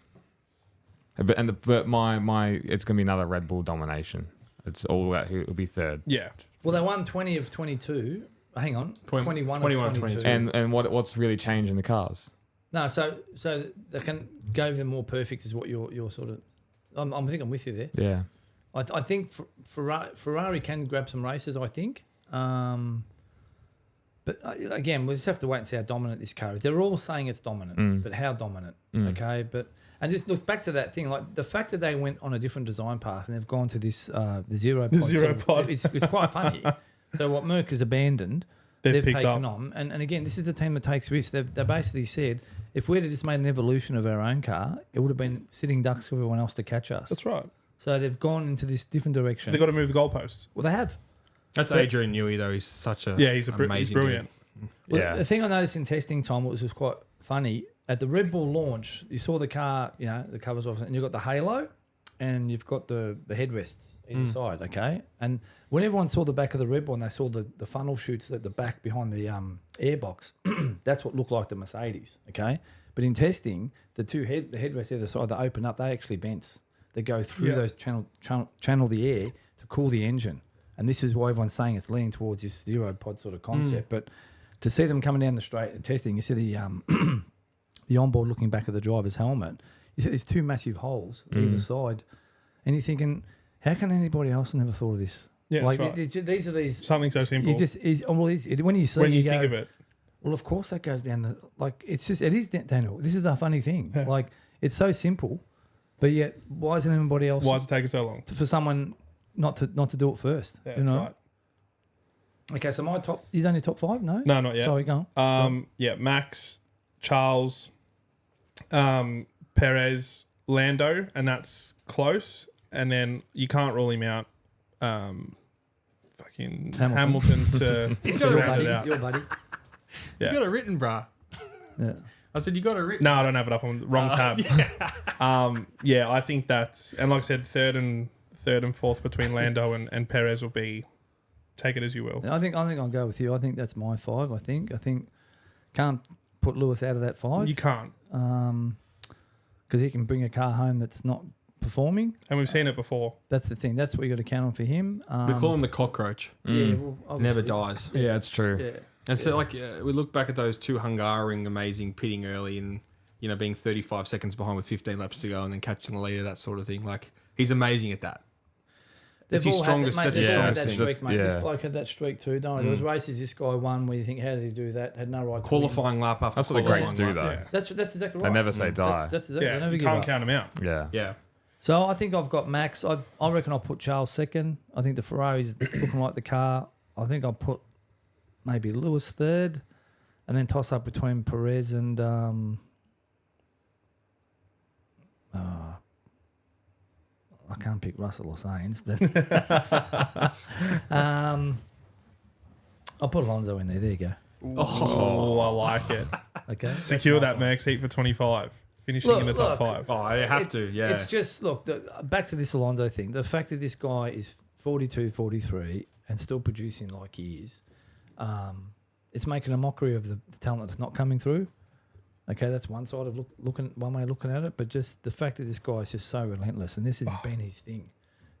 But it's gonna be another Red Bull domination. It's all about who will be third. Yeah. Well, they won 20 of 22. Hang on, 21 21 of 22. And what's really changed in the cars? No, so they can go even more perfect is what you're sort of. I think I'm with you there. Yeah. I think Ferrari can grab some races. I think, but again, we'll just have to wait and see how dominant this car is. They're all saying it's dominant, but how dominant? Okay, and this looks back to that thing, like the fact that they went on a different design path and they've gone to this the zero pod. Pod. It's quite funny. So what Merc has abandoned, they've picked taken up. on, and again, this is the team that takes risks. They basically said, if we'd have just made an evolution of our own car, it would have been sitting ducks for everyone else to catch us. That's right. So they've gone into this different direction. They've got to move the goalposts. Well, they have. That's Adrian Newey, though. He's such a He's amazing brilliant. Well, Yeah. The thing I noticed in testing, Tom, was quite funny. At the Red Bull launch, you saw the car, the covers off, and you've got the halo and you've got the headrests either side, okay? And when everyone saw the back of the Red Bull and they saw the funnel chutes at the back behind the airbox, that's what looked like the Mercedes, okay? But in testing, the headrests either side that open up, they actually vents. They go through those channel the air to cool the engine. And this is why everyone's saying it's leaning towards this zero pod sort of concept. But to see them coming down the straight and testing, you see the onboard looking back at the driver's helmet, you see there's 2 massive holes either side. And you're thinking, how can anybody else never thought of this? Yeah, like that's right. these are these. Something so simple. When you see, when you go, think of it. well, of course that goes down the it is Daniel. This is a funny thing. Like it's so simple, but yet why isn't anybody else? Why is it taking so long? For someone not to do it first? Yeah, that's right. Okay, so my top. You done your top 5? No. No, not yet. Sorry, go on. Yeah, Max, Charles, Perez, Lando, and that's close. And then you can't rule him out. Fucking Hamilton to He's got to a round buddy. it out. Your buddy. Yeah. You got it written, bruh. Yeah. I said you got it written. No, I don't have it up on the wrong tab. Yeah, I think that's, and like I said, third and fourth between Lando and Perez will be. Take it as you will. I think I'll go with you. I think that's my 5. I think can't put Lewis out of that 5. You can't, because he can bring a car home that's not performing. and we've seen it before. That's the thing. That's what you got to count on for him. We call him the cockroach. Yeah, well, Never obviously- dies. Yeah, it's true. Yeah. And so, we look back at those 2 Hungaroring amazing pitting early and, being 35 seconds behind with 15 laps to go and then catching the leader, that sort of thing. Like, he's amazing at that. That's his strongest. That's his They've all had strongest that thing. streak, mate. Yeah. This bloke had that streak too, don't There was races this guy won where you think, how did he do that? Had no right to win. Qualifying lap after That's what the qualifying greats do, lap. though. Yeah, That's exactly right. They never say die. That's exactly. They yeah, never you give can't up. count him out. Yeah. Yeah. So I think I've got Max. I reckon I'll put Charles second. I think the Ferrari's looking like the car. I think I'll put maybe Lewis third, and then toss up between Perez and I can't pick Russell or Sainz, but I'll put Alonso in there. There you go. Oh, I like it. Okay. Secure that Merc seat for 25. Finishing in the top 5. Oh, I have to. Yeah. It's just, look, back to this Alonso thing. The fact that this guy is 42, 43 and still producing like he is, it's making a mockery of the talent that's not coming through. Okay, that's one side of one way of looking at it, but just the fact that this guy is just so relentless, and this has been his thing.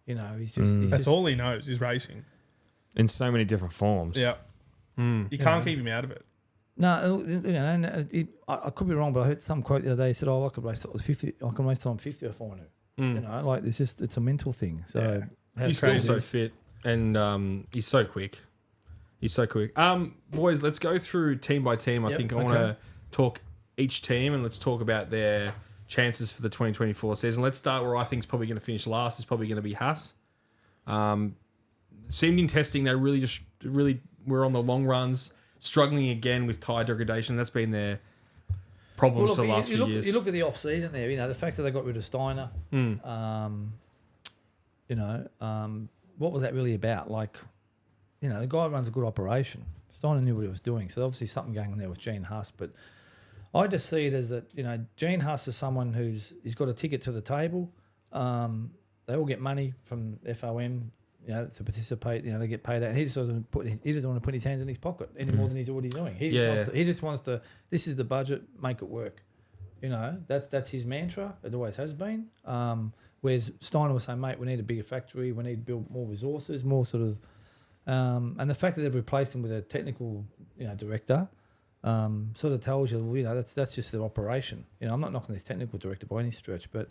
He's just. That's all he knows is racing. In so many different forms. Yeah. You can't keep him out of it. No, I could be wrong, but I heard some quote the other day. He said, "Oh, I could race till 50. I can race till I'm 50 if I want to." It's a mental thing. So he's still so fit, and he's so quick. Boys, let's go through team by team. I think I want to talk each team, and let's talk about their chances for the 2024 season. Let's start where I think is probably going to finish last. Is probably going to be Haas. Seemed in testing they really were on the long runs, struggling again with tyre degradation. That's been their problems Well, for the look, last few years. you look at the off season there. You know, the fact that they got rid of Steiner. You know, what was that really about? Like, you know, the guy runs a good operation. Steiner knew what he was doing, so obviously something going on there with Gene Huss. But I just see it as that, you know, Gene Huss is someone he's got a ticket to the table. They all get money from FOM, you know, to participate. You know, they get paid out. And he just doesn't want to put his hands in his pocket any more than he's already doing. He just wants to. This is the budget. Make it work. You know, that's his mantra. It always has been. Whereas Steiner was saying, mate, we need a bigger factory. We need to build more resources, more sort of. And the fact that they've replaced him with a technical, you know, director, sort of tells you, well, you know, that's just their operation. You know, I'm not knocking this technical director by any stretch, but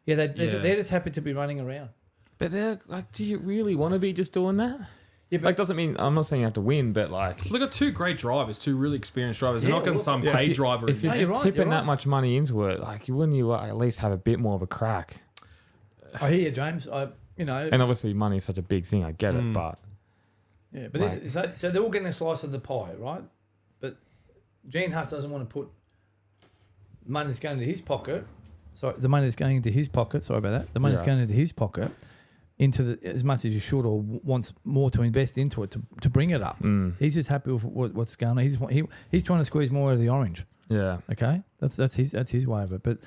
yeah, they're just happy to be running around. But they're like, do you really want to be just doing that? Yeah, but like, doesn't mean I'm not saying you have to win, but like, they've got two great drivers, two really experienced drivers. They're not going some paid driver. If you're tipping that much money into it, like, wouldn't you at least have a bit more of a crack? I hear you, James. You know, and obviously money is such a big thing. I get it, but yeah, but like, so they're all getting a slice of the pie, right? But Gene Huss doesn't want to put money that's going into his pocket. Sorry, the money that's going into his pocket. Sorry about that. The money that's going into his pocket into as much as you should, or wants more to invest into it to bring it up. He's just happy with what's going on. He's trying to squeeze more out of the orange. Yeah. Okay, that's his way of it. But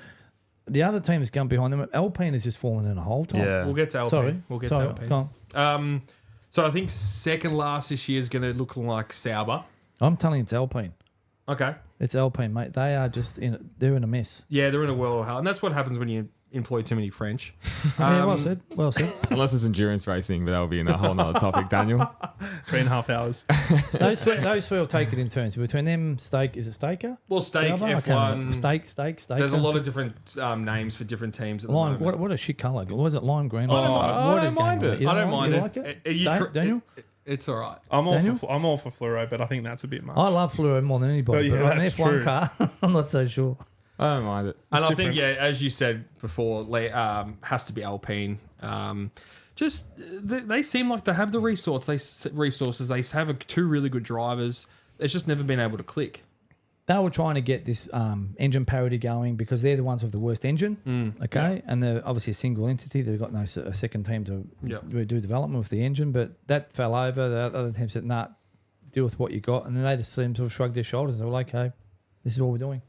the other team that's come behind them, Alpine has just fallen in a hole. Tom. Yeah, we'll get to Alpine. Sorry, we'll get to Alpine. Go on. So I think second last this year is going to look like Sauber. I'm telling you, it's Alpine. Okay, it's Alpine, mate. They are just they're in a mess. Yeah, they're in a world of hell, and that's what happens when you employ too many French. Yeah, well said. Well said. Unless it's endurance racing, but that'll be in a whole nother topic, Daniel. 3.5 hours. those three will take it in turns. Between them, Stake, is it Staker? Well, Stake, Sauber? F1. Stake. There's a lot of different names for different teams at the lime, moment. what a shit colour. Was it lime green? I don't mind it. I don't mind it. Like Daniel? It's all right. I'm all for fluoro, but I think that's a bit much. I love fluoro more than anybody. But an F1 true. car, I'm not so sure. I don't mind it. And I think, as you said before, has to be Alpine. They seem like they have the resources. They have two really good drivers. It's just never been able to click. They were trying to get this engine parity going because they're the ones with the worst engine. Okay, and they're obviously a single entity. They've got no second team to do development with the engine, but that fell over. The other team said, "Nah, deal with what you got," and then they just seemed to shrug their shoulders. They were like, "Okay, this is what we're doing."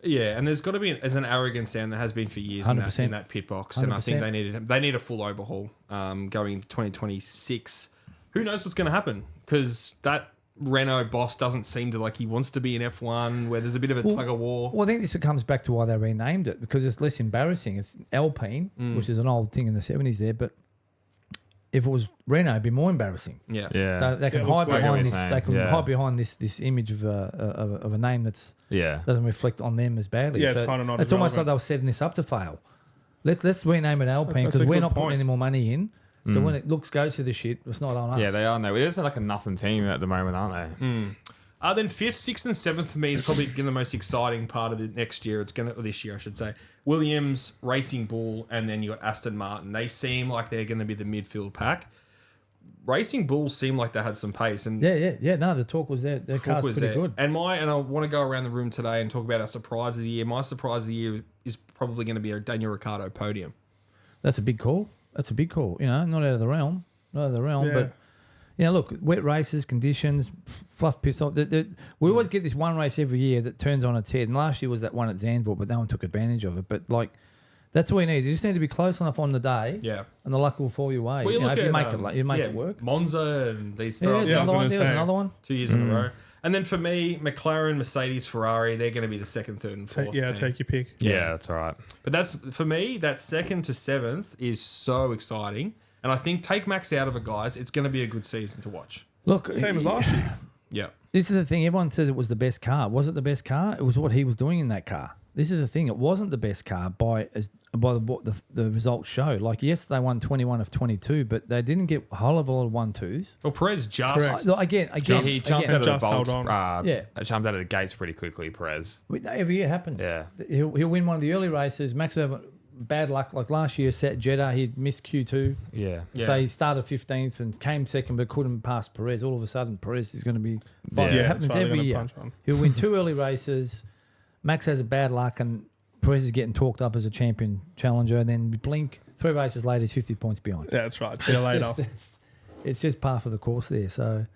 Yeah, and there's got to be an arrogance down there has been for years in that pit box, 100%. And I think they need a full overhaul going into 2026. Who knows what's going to happen? Because that Renault boss doesn't seem to he wants to be in F1, where there's a bit of a tug of war. Well, I think this comes back to why they renamed it, because it's less embarrassing. It's Alpine, which is an old thing in the 70s there, but if it was Renault, it'd be more embarrassing. Yeah. So they can hide behind this. They can hide behind this image of a name that's doesn't reflect on them as badly. Yeah, it's kind of not. It's almost like they were setting this up to fail. Let's rename it Alpine because we're not putting any more money in. So when it goes to the shit, it's not on us. Yeah, they are. No, it's like a nothing team at the moment, aren't they? Then 5th, 6th, and 7th for me is probably the most exciting part of the next year. This year, I should say. Williams, Racing Bull, and then you got Aston Martin. They seem like they're going to be the midfield pack. Racing Bull seemed like they had some pace, and yeah. No, the talk was there. Their car's pretty good. And I want to go around the room today and talk about our surprise of the year. My surprise of the year is probably going to be a Daniel Ricciardo podium. That's a big call. You know, not out of the realm. But you know, look, wet races, conditions, fluff piss off. We always get this one race every year that turns on its head. And last year was that one at Zandvoort, but no one took advantage of it. But that's what we need. You just need to be close enough on the day. Yeah. And the luck will fall your way. Well, if you make it work. Monza and these throws. There's another one. 2 years in a row. And then for me, McLaren, Mercedes, Ferrari, they're going to be the 2nd, 3rd, and 4th. team. Take your pick. Yeah, that's all right. But that's for me, that 2nd to 7th is so exciting. And I think take Max out of it, guys. It's going to be a good season to watch. Look, same as last year. Yeah. This is the thing. Everyone says it was the best car. Was it the best car? It was what he was doing in that car. This is the thing. It wasn't the best car by what the results show. Yes, they won 21 of 22, but they didn't get a whole lot of 1-2s. Well, Perez just... Again, he jumped out of the bolts. Jumped out of the gates pretty quickly, Perez. Every year it happens. Yeah. He'll win one of the early races. Max will have bad luck. Like last year, set Jeddah, he'd missed Q2. Yeah. So he started 15th and came second, but couldn't pass Perez. All of a sudden, Perez is going to be... It happens every year. He'll win 2 early races. Max has a bad luck and Perez is getting talked up as a champion challenger, and then blink, 3 races later, he's 50 points behind. Yeah, that's right. See you later. It's just par for the course there. So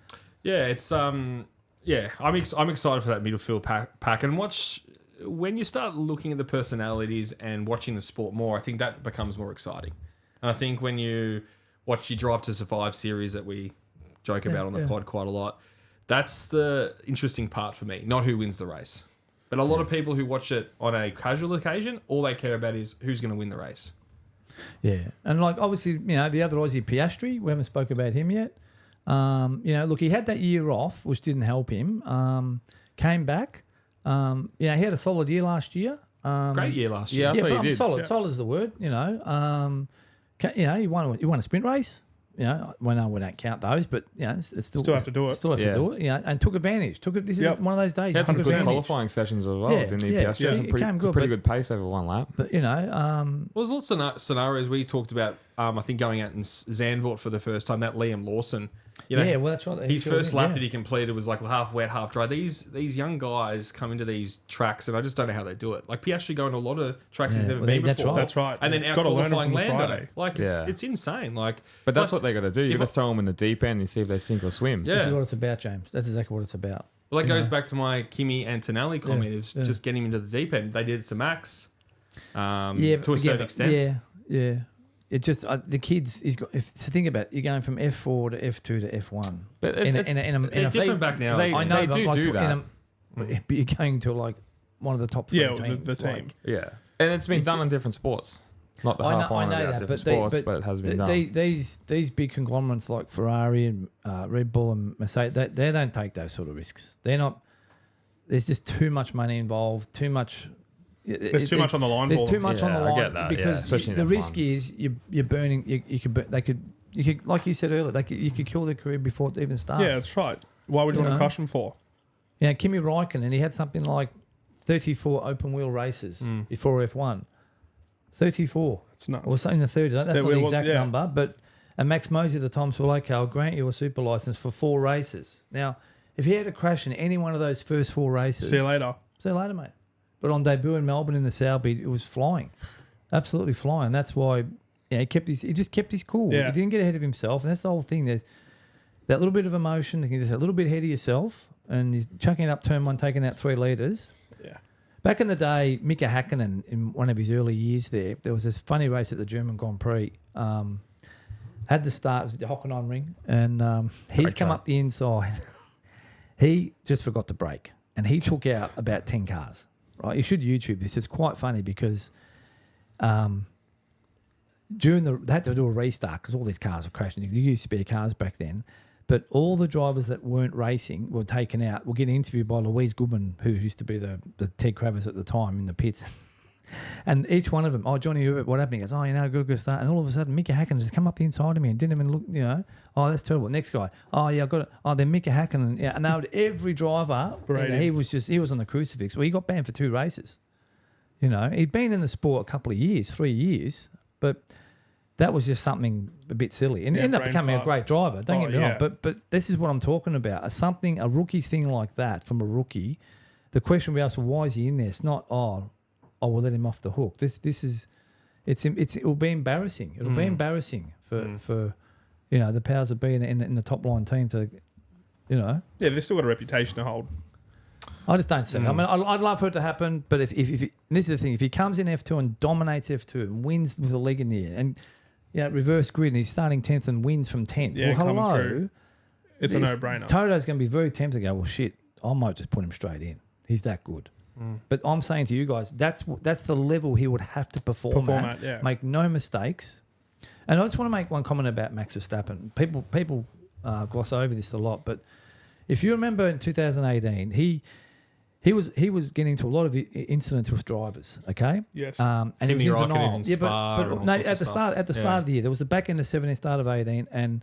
Yeah, it's I'm excited for that midfield pack and when you start looking at the personalities and watching the sport more, I think that becomes more exciting. And I think when you watch your Drive to Survive series that we joke about on the pod quite a lot, that's the interesting part for me, not who wins the race. But a lot of people who watch it on a casual occasion, all they care about is who's going to win the race. yeah, and like obviously, the other Aussie Piastri, we haven't spoke about him yet. Look, he had that year off, which didn't help him. Came back. He had a solid year last year. Great year last year. Yeah, I thought he did. Solid. Yeah. Solid is the word. He won a sprint race. We don't count those, but it's Still have to do it. Still have to do it. And took advantage. This is one of those days. He had some took good advantage. qualifying sessions as well, didn't he? Yeah, Piastri yeah. had some It came good, pretty but- good pace over one lap. But Well, there's lots of scenarios we talked about. I think going out in Zandvoort for the first time, that Liam Lawson. well, that's right. His first lap that he completed was like half wet, half dry. These young guys come into these tracks, and I just don't know how they do it. Like Piastri going to a lot of tracks he's never been that's before. right. That's right. And then out Gotta learn it qualifying from the Lando. Friday. Like it's insane. Like, But that's plus- what they got to do. You if got to I- throw them in the deep end and see if they sink or swim. This is Yeah. what it's about, James. That's exactly what it's about. Well, that goes back to my Kimi Antonelli comment. It was yeah. just getting him into the deep end. They did it to Max, to a but- certain extent. Yeah. It just the kids. He's got. So think about it. You're going from F4 to F2 to F1. But They're different back now. They, I know, they but do like do that. but you're going to like one of the top three Yeah, teams. the team. like- Yeah. And it's been done in different sports. Not to harp on about different sports, but it has been done. These big conglomerates like Ferrari and Red Bull and Mercedes, they don't take those sort of risks. They're not. There's just too much money involved. Too much. There's too much on the line. There's for too them. much on the Yeah, I line get that, because especially the in risk F1. is you're burning. You could like you said earlier, you could kill their career before it even starts. Yeah, that's right. Why would you want to crush them for? Kimi Räikkönen, he had something like 34 open wheel races before F1. 34. It's nuts. Or something in the 30s. That's There not the was- exact yeah. number, and Max Mosley at the time said, okay, I'll grant you a super license for 4 races. Now, if he had a crash in any one of those first 4 races, See you later. see you later, mate. But on debut in Melbourne in the Southy, it was flying, absolutely flying. That's why he just kept his cool. Yeah. He didn't get ahead of himself, and that's the whole thing. There's that little bit of emotion, you can just a little bit ahead of yourself, and you're chucking it up turn 1, taking out 3 litres. Yeah. Back in the day, Mika Hakkinen, in one of his early years there was this funny race at the German Grand Prix. Had the start, it was at the Hockenheim ring, and he's come up the inside. He just forgot to brake, and he took out about 10 cars. Right, you should YouTube this. It's quite funny because they had to do a restart because all these cars were crashing. You used spare cars back then. But all the drivers that weren't racing were taken out. Were getting interviewed by Louise Goodman, who used to be the Ted Kravitz at the time in the pits. And each one of them, Johnny Herbert, what happened? He goes, good start. And all of a sudden, Mika Hakkinen just come up the inside of me and didn't even look, that's terrible. Next guy, I got it. Then Mika Hakkinen. Yeah, and they would, every driver, he was on the crucifix. Well, he got banned for 2 races. He'd been in the sport a couple of years, 3 years, but that was just something a bit silly. And he ended up becoming a great driver. Don't get me wrong. But this is what I'm talking about. A rookie thing like that from a rookie, the question we ask, well, why is he in there? It's not, we'll let him off the hook. It will be embarrassing. It'll be embarrassing for the powers that be in the top line team to, Yeah, they've still got a reputation to hold. I just don't see it. I mean, I'd love for it to happen, but if this is the thing, if he comes in F2 and dominates F2 and wins with a leg in the air and reverse grid and he's starting 10th and wins from 10th, Yeah, well, coming hello. through. It's a no-brainer. Toto's going to be very tempted to go, well, shit, I might just put him straight in. He's that good. But I'm saying to you guys, that's the level he would have to perform at. Yeah. Make no mistakes. And I just want to make one comment about Max Verstappen. People gloss over this a lot, but if you remember in 2018, he was getting into a lot of incidents with drivers. Okay. Yes. And he was in Kimi Räikkönen denial. in Yeah, Spa but and all no, sorts of at the stuff. start of the year, there was the back end of 17, start of 18, and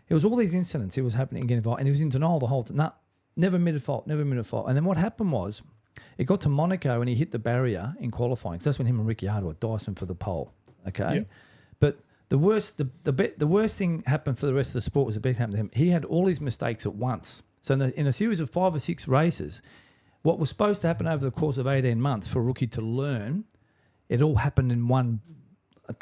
it was all these incidents. It was happening, getting involved, and he was in denial the whole time. Nah, never admitted fault. And then what happened was, it got to Monaco and he hit the barrier in qualifying. So that's when him and Ricciardo were dicing for the pole. Okay. Yep. But the worst thing happened for the rest of the sport was the best happened to him. He had all his mistakes at once. So in a series of 5 or 6 races, what was supposed to happen over the course of 18 months for a rookie to learn, it all happened in one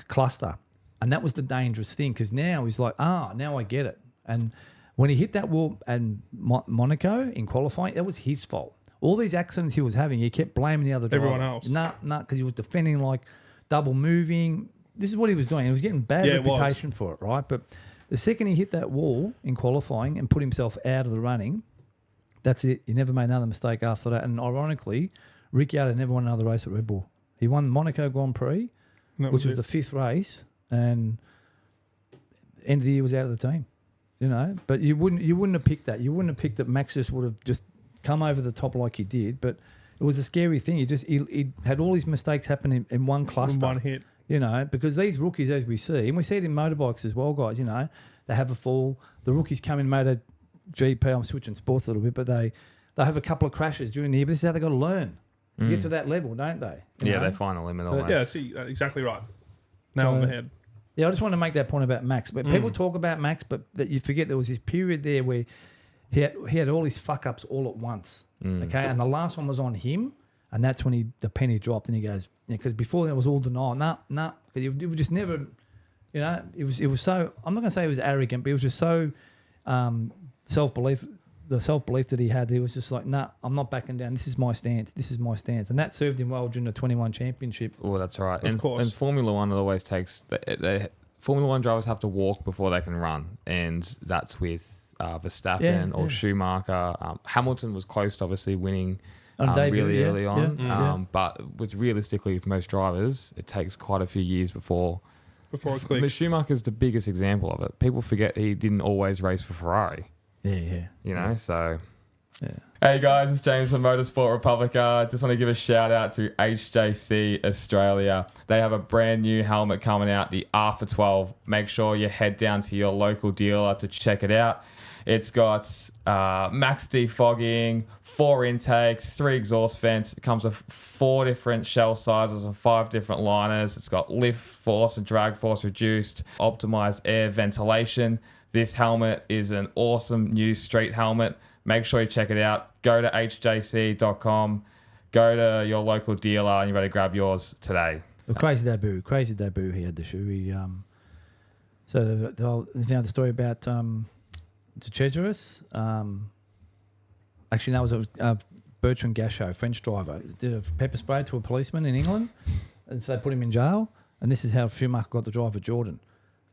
cluster. And that was the dangerous thing, because now he's like, now I get it. And when he hit that wall and Monaco in qualifying, that was his fault. All these accidents he was having, he kept blaming the other driver. Everyone else. Nah, because he was defending like double moving. This is what he was doing. He was getting bad reputation for it, right? But the second he hit that wall in qualifying and put himself out of the running, that's it. He never made another mistake after that. And ironically, Ricciardo never won another race at Red Bull. He won Monaco Grand Prix, which was the 5th race, and end of the year was out of the team. You know, but you wouldn't have picked that. You wouldn't have picked that Max just would have just come over the top like he did. But it was a scary thing. He had all these mistakes happen in one cluster. In one hit. You know, because these rookies, as we see, and we see it in motorbikes as well, guys, you know, they have a fall. The rookies come in MotoGP. I'm switching sports a little bit, but they have a couple of crashes during the year. But this is how they got to learn to get to that level, don't they? You know? They find a limit almost. Yeah, that's exactly right. Nail on the head. Yeah, I just want to make that point about Max. But people talk about Max, but that you forget there was this period there where he had all his fuck ups all at once. Okay, and the last one was on him, and that's when the penny dropped, and he goes, because before that was all denial. Nah, because it was just never, you know, it was so. I'm not going to say he was arrogant, but it was just so self-belief. The self-belief that he had, he was just like, nah, I'm not backing down. This is my stance. This is my stance. And that served him well during the 21 championship. Oh, that's right. Of course. And Formula One, it always takes... Formula One drivers have to walk before they can run. And that's with Verstappen or Schumacher. Hamilton was close to obviously winning really early on. But realistically, with most drivers, it takes quite a few years before it clicks. Schumacher's the biggest example of it. People forget he didn't always race for Ferrari. Yeah. You know, so... Yeah. Hey guys, it's James from Motorsport Republica. Just want to give a shout out to HJC Australia. They have a brand new helmet coming out, the R for 12. Make sure you head down to your local dealer to check it out. It's got max defogging, 4 intakes, 3 exhaust vents. It comes with 4 different shell sizes and 5 different liners. It's got lift force and drag force reduced, optimized air ventilation. This helmet is an awesome new street helmet. Make sure you check it out. Go to hjc.com. Go to your local dealer and you better grab yours today. The crazy debut he had the shoe. He, so they found the story about Cecheris. Actually, that was Bertrand Gachot, French driver. Did a pepper spray to a policeman in England, and so they put him in jail. And this is how Schumacher got the driver Jordan.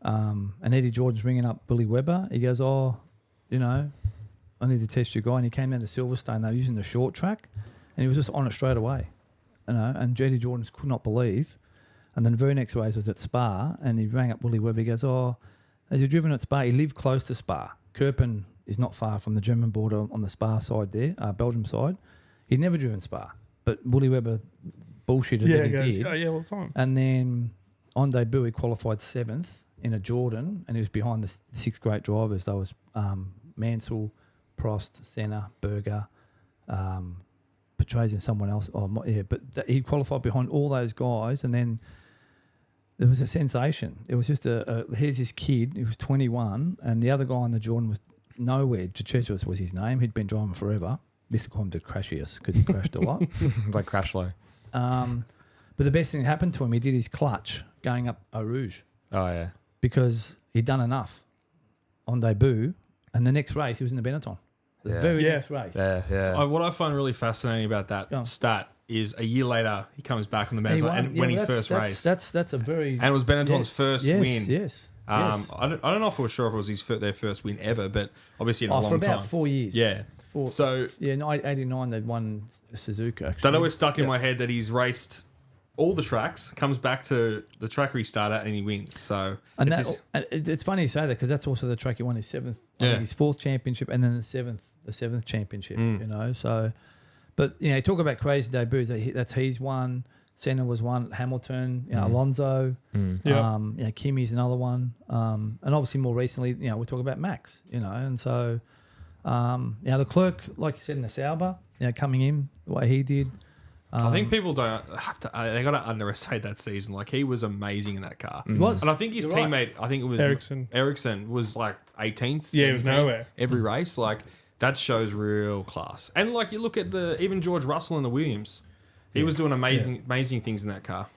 And Eddie Jordan's ringing up Billy Webber. He goes, I need to test your guy. And he came down to Silverstone. They were using the short track, and he was just on it straight away. You know, and Eddie Jordan could not believe. And then the very next race was at Spa, and he rang up Willie Webber. He goes, has he driven at Spa? He lived close to Spa. Kirpen is not far from the German border on the Spa side there, Belgium side. He'd never driven Spa, but Willie Webber bullshitted that he did. All the time. And then on debut, he qualified 7th in a Jordan, and he was behind the 6 great drivers. There was Mansell, Prost, Senna, Berger, Patrese and someone else. But he qualified behind all those guys, and then there was a sensation. It was just here's this kid, he was 21, and the other guy on the Jordan was nowhere. Cecheris was his name. He'd been driving forever. Used to call him Crashius because he crashed a lot. Like Crashlow. But the best thing that happened to him, he did his clutch going up Eau Rouge. Oh, yeah. Because he'd done enough on debut, and the next race he was in the Benetton. The very next race. Yeah. What I find really fascinating about that stat is a year later he comes back on the Benetton and win his first race. That's a very... And it was Benetton's first win. Yes. I don't know if we're sure if it was their first win ever, but obviously in a long time. For about 4 years. Yeah. So... Yeah, in 89 they'd won Suzuka, actually. That always stuck in my head that he's raced all the tracks, comes back to the track where he started and he wins. So and it's funny you say that because that's also the track he won his 7th, his 4th championship, and then the 7th championship. You know, so but you know, talk about crazy debuts. That's he's one. Senna was one. Hamilton, Alonso, Kimi's another one, and obviously more recently, we talk about Max. And so Leclerc, like you said in the Sauber, coming in the way he did. I think people don't have to. They got to underestimate that season. Like he was amazing in that car. He was, and I think his teammate, I think it was Ericsson, was like 18th. Yeah, it was nowhere every race. Like that shows real class. And like you look at even George Russell in the Williams, he was doing amazing things in that car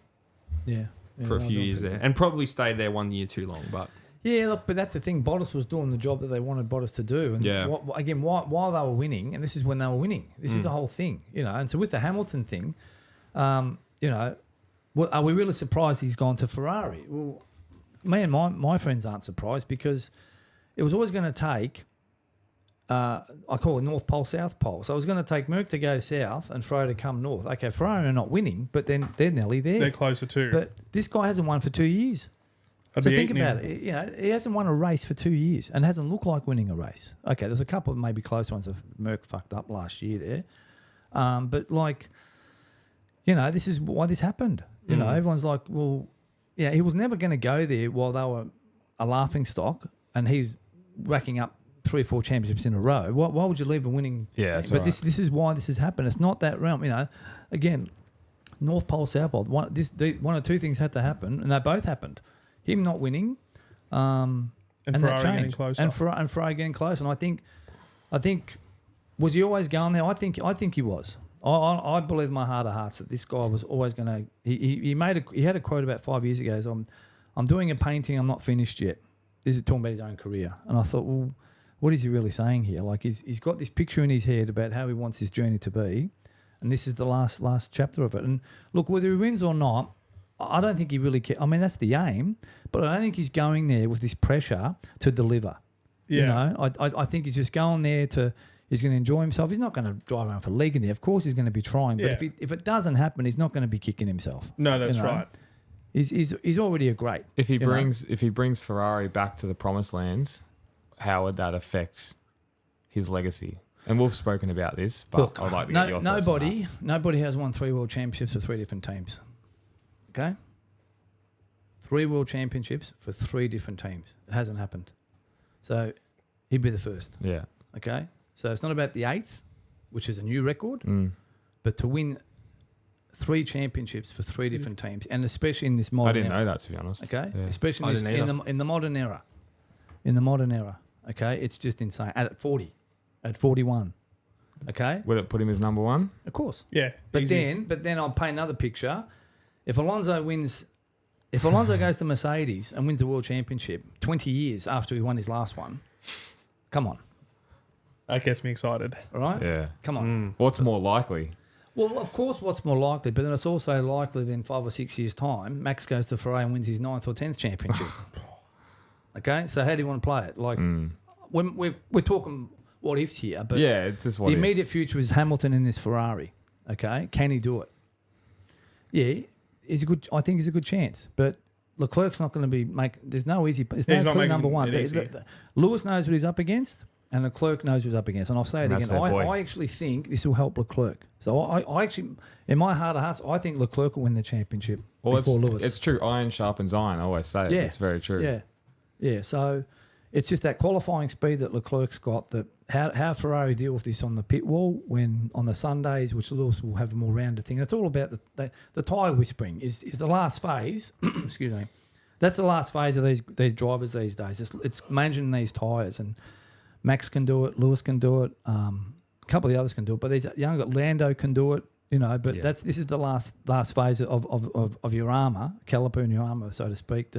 for a few years there, and probably stayed there 1 year too long. But yeah, look, but that's the thing. Bottas was doing the job that they wanted Bottas to do, and while they were winning, and this is when they were winning. This is the whole thing, And so with the Hamilton thing, are we really surprised he's gone to Ferrari? Well, me and my friends aren't surprised because it was always going to take. I call it North Pole, South Pole. So it was going to take Merck to go south and Ferrari to come north. Okay, Ferrari are not winning, but then they're nearly there. They're closer too. But this guy hasn't won for 2 years. So think about it. He hasn't won a race for 2 years and hasn't looked like winning a race. Okay, there's a couple of maybe close ones that Merck fucked up last year there. But this is why this happened. Everyone's like, well, he was never going to go there while they were a laughing stock and he's racking up 3 or 4 championships in a row. Why would you leave a winning? Yeah, but this is why this has happened. It's not that realm. Again, North Pole, South Pole. One or two things had to happen, and they both happened. Him not winning, and Ferrari getting closer, and Ferrari getting close. And I think, was he always going there? I think he was. I believe in my heart of hearts that this guy was always going to. He had a quote about 5 years ago. So I'm doing a painting. I'm not finished yet. This is talking about his own career, and I thought, well, what is he really saying here? Like he's got this picture in his head about how he wants his journey to be, and this is the last chapter of it. And look, whether he wins or not, I don't think he really cares. I mean, that's the aim, but I don't think he's going there with this pressure to deliver. Yeah. I think he's just going there he's going to enjoy himself. He's not going to drive around for league in there. Of course he's going to be trying, but if it doesn't happen, he's not going to be kicking himself. No, that's right. He's already a great. If he brings Ferrari back to the promised lands, how would that affect his legacy? And we've spoken about this, but Look, I'd like to get your thoughts on that. Nobody has won 3 world championships for 3 different teams. Okay? 3 world championships for 3 different teams. It hasn't happened. So he'd be the first. Yeah. Okay? So it's not about the 8th, which is a new record, but to win 3 championships for 3 different teams, and especially in this modern I didn't era. know that, to be honest. Okay? Yeah. Especially in the modern era. In the modern era. Okay? It's just insane. At 40. At 41. Okay? Would it put him as number 1? Of course. Yeah. But then I'll paint another picture. If Alonso goes to Mercedes and wins the world championship 20 years after he won his last one, come on. That gets me excited. All right? Yeah. Come on. What's more likely? Well, of course, what's more likely, but then it's also likely that in 5 or 6 years' time, Max goes to Ferrari and wins his 9th or 10th championship. Okay? So how do you want to play it? Like, when we're talking what ifs here, but it's just what the immediate future is Hamilton in this Ferrari. Okay? Can he do it? Yeah. I think he's a good chance, but Leclerc's not going to be there's no easy. There's no clear number one. Lewis knows what he's up against, and Leclerc knows what he's up against. And I'll say it again. I actually think this will help Leclerc. So I actually, in my heart of hearts, I think Leclerc will win the championship before Lewis. It's true. Iron sharpens iron. I always say it. Yeah. It's very true. Yeah. So it's just that qualifying speed that Leclerc's got. That how Ferrari deal with this on the pit wall when on the Sundays, which Lewis will have a more rounded thing. It's all about the tyre whispering is the last phase. Excuse me. That's the last phase of these drivers these days. It's managing these tyres, and Max can do it, Lewis can do it, a couple of the others can do it, but these young Lando can do it, But this is the last phase of your armour, caliper in your armour, so to speak.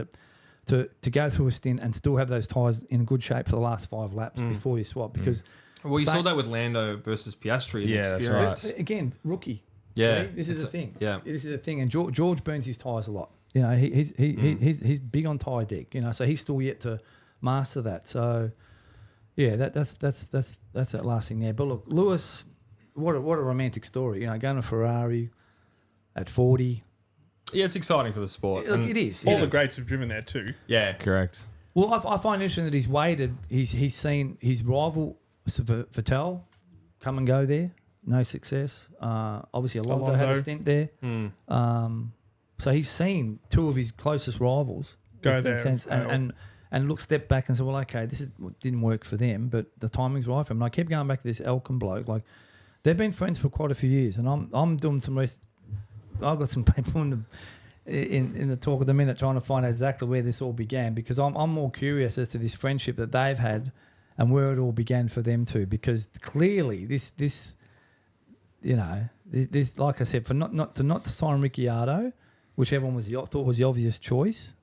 To go through a stint and still have those tyres in good shape for the last 5 laps before you swap, because you saw that with Lando versus Piastri. Yeah, experience. that's right. Again, rookie. Yeah, see, this is the thing. Yeah, this is the thing. And George burns his tyres a lot. He's big on tyre deck. So he's still yet to master that. So yeah, that's that last thing there. But look, Lewis, what a romantic story. Going to Ferrari at 40. Yeah, it's exciting for the sport. Look, it is. All the greats have driven there too. Yeah, correct. Well, I find it interesting that he's waited. He's seen his rival Vettel come and go there. No success. Obviously, Alonso had a stint there. So he's seen 2 of his closest rivals go there and look, step back and say, well, okay, this didn't work for them, but the timing's right for him. And I kept going back to this Elkin bloke. Like, they've been friends for quite a few years, and I'm doing some research. I've got some people in the talk of the minute trying to find out exactly where this all began, because I'm more curious as to this friendship that they've had and where it all began for them too. Because clearly, this like I said, for not to sign Ricciardo, which everyone thought was the obvious choice,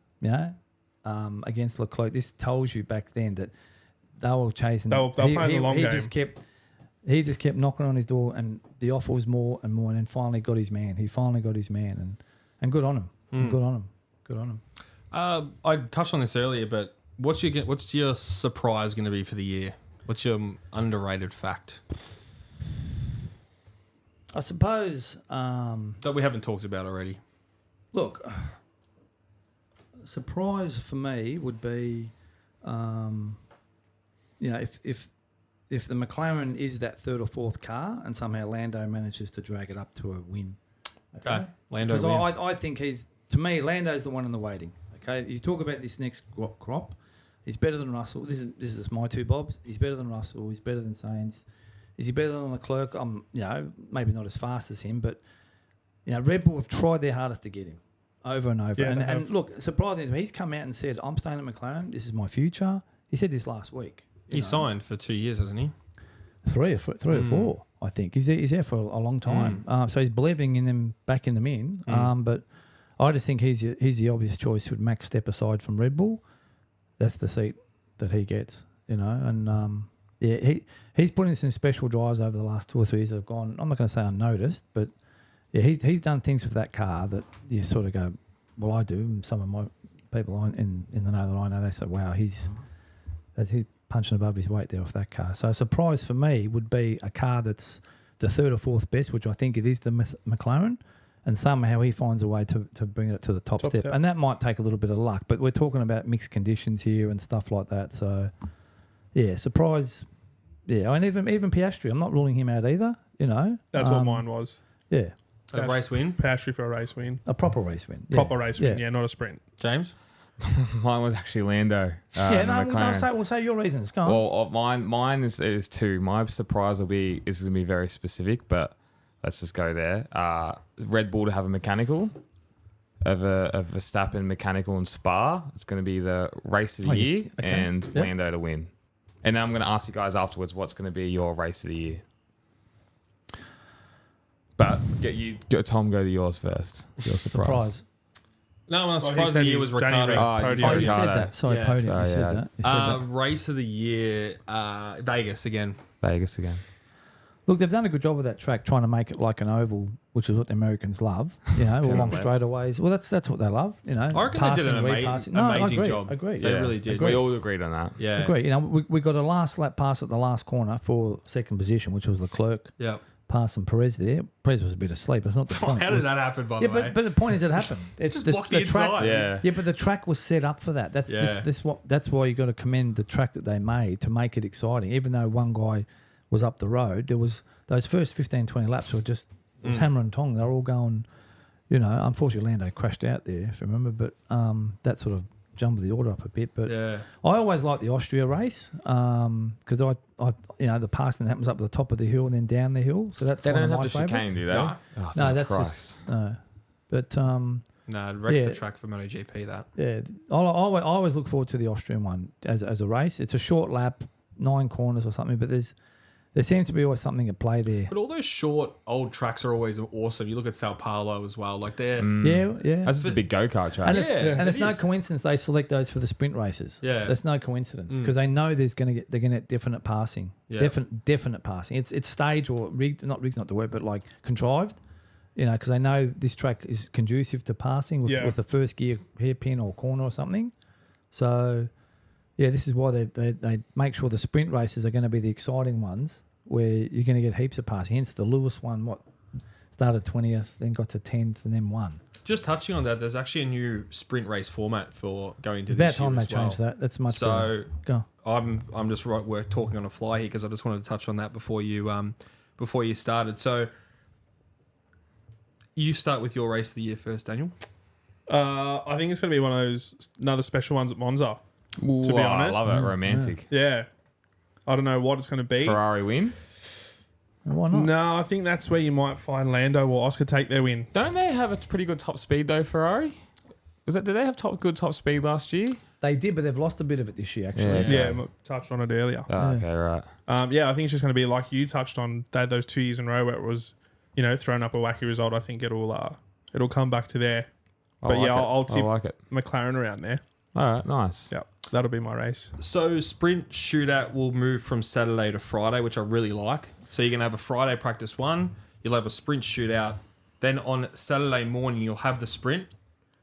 against Leclerc. This tells you back then that they were chasing. They were playing the long game. He just kept knocking on his door, and the offer was more and more, and then finally got his man. He finally got his man, and good on him. Good on him. I touched on this earlier, but what's your surprise going to be for the year? What's your underrated fact I suppose. that we haven't talked about already? Look, surprise for me would be, if the McLaren is that third or fourth car and somehow Lando manages to drag it up to a win. Okay, Lando win. Because I think to me, Lando's the one in the waiting. Okay, you talk about this next crop. He's better than Russell. This is my two bobs. He's better than Russell. He's better than Sainz. Is he better than Leclerc? Maybe not as fast as him, but Red Bull have tried their hardest to get him over and over. Yeah, and look, surprisingly, he's come out and said, "I'm staying at McLaren. This is my future." He said this last week. He signed for 2 years, hasn't he? Three or four, I think. He's there for a long time. So he's believing in them, backing them in. But I just think he's the obvious choice. Should Max step aside from Red Bull, that's the seat that he gets, And he's put in some special drives over the last 2 or 3 years that have gone, I'm not going to say unnoticed, but he's done things with that car that you sort of go, well, I do. And some of my people in the know that I know, they say, wow, he's punching above his weight there off that car. So a surprise for me would be a car that's the third or fourth best, which I think it is the McLaren, and somehow he finds a way to bring it to the top step. And that might take a little bit of luck, but we're talking about mixed conditions here and stuff like that. So, surprise. Yeah, and even Piastri, I'm not ruling him out either, That's what mine was. Yeah. A race win? Piastri for a race win. A proper race win. Yeah. Proper race win, not a sprint. James? Mine was actually Lando. We'll say your reasons. Go on. Well, mine is two. My surprise is going to be very specific, but let's just go there. Red Bull to have a mechanical of Verstappen mechanical and Spa. It's going to be the race of the year, and Lando to win. And then I'm going to ask you guys afterwards what's going to be your race of the year. But Tom, go to yours first. Your surprise. No, my surprise of the year was Ricardo. You said that. Sorry, Yeah. podium. You said that. Race of the year, Vegas again. Look, they've done a good job with that track, trying to make it like an oval, which is what the Americans love. Along straightaways. Well, that's what they love. I reckon they did an amazing job. Agreed. They really did. We all agreed on that. Yeah. Agreed. We got a last lap pass at the last corner for second position, which was Leclerc. Yeah. Passing Perez there. Perez was a bit asleep. That's not the point. How did that happen, by the way? But the point is, it happened. It's just blocked the track. inside. Yeah, but the track was set up for that. That's why you got to commend the track that they made to make it exciting. Even though one guy was up the road, there was those first 15, 20 laps were just hammer and tong. They're all going. Unfortunately, Lando crashed out there, if you remember. But that sort of jumbled the order up a bit. But I always like the Austria race because the passing happens up to the top of the hill and then down the hill. So that's they one don't of have my the chicane, favourites. do they? No, that's Christ. just no. But it wrecked the track for MotoGP. That I always look forward to the Austrian one as a race. It's a short lap, 9 corners or something, but there seems to be always something at play there. But all those short old tracks are always awesome. You look at Sao Paulo as well. Like they're That's just a big go-kart track. And it's no coincidence they select those for the sprint races. Yeah, that's no coincidence because they know they're going to get definite passing. Yeah. Definite passing. It's staged or rigged. Not rigged, not the word, but like contrived. Because they know this track is conducive to passing with the first gear hairpin or corner or something. So, this is why they make sure the sprint races are going to be the exciting ones where you're going to get heaps of passing. Hence the Lewis one, started 20th, then got to 10th, and then won. Just touching on that, there's actually a new sprint race format for going to it's this year. About time as they well. changed that. That's much so better. Go. I'm just we're talking on a fly here because I just wanted to touch on that before you started. So you start with your race of the year first, Daniel. I think it's going to be one of those another special ones at Monza. Ooh, to be honest, I love it. Romantic. Yeah. I don't know what it's going to be. Ferrari win. Why not? No, I think that's where you might find Lando or Oscar take their win. Don't they have a pretty good top speed though, Ferrari? Did they have good top speed last year? They did, but they've lost a bit of it this year, actually. Yeah, touched on it earlier. Oh, okay, right. I think it's just going to be like you touched on. They had those 2 years in a row where it was, throwing up a wacky result. I think it'll come back to there. But I'll tip McLaren around there. All right, nice. Yeah, that'll be my race. So sprint shootout will move from Saturday to Friday, which I really like. So you're going to have a Friday practice 1. You'll have a sprint shootout. Then on Saturday morning, you'll have the sprint,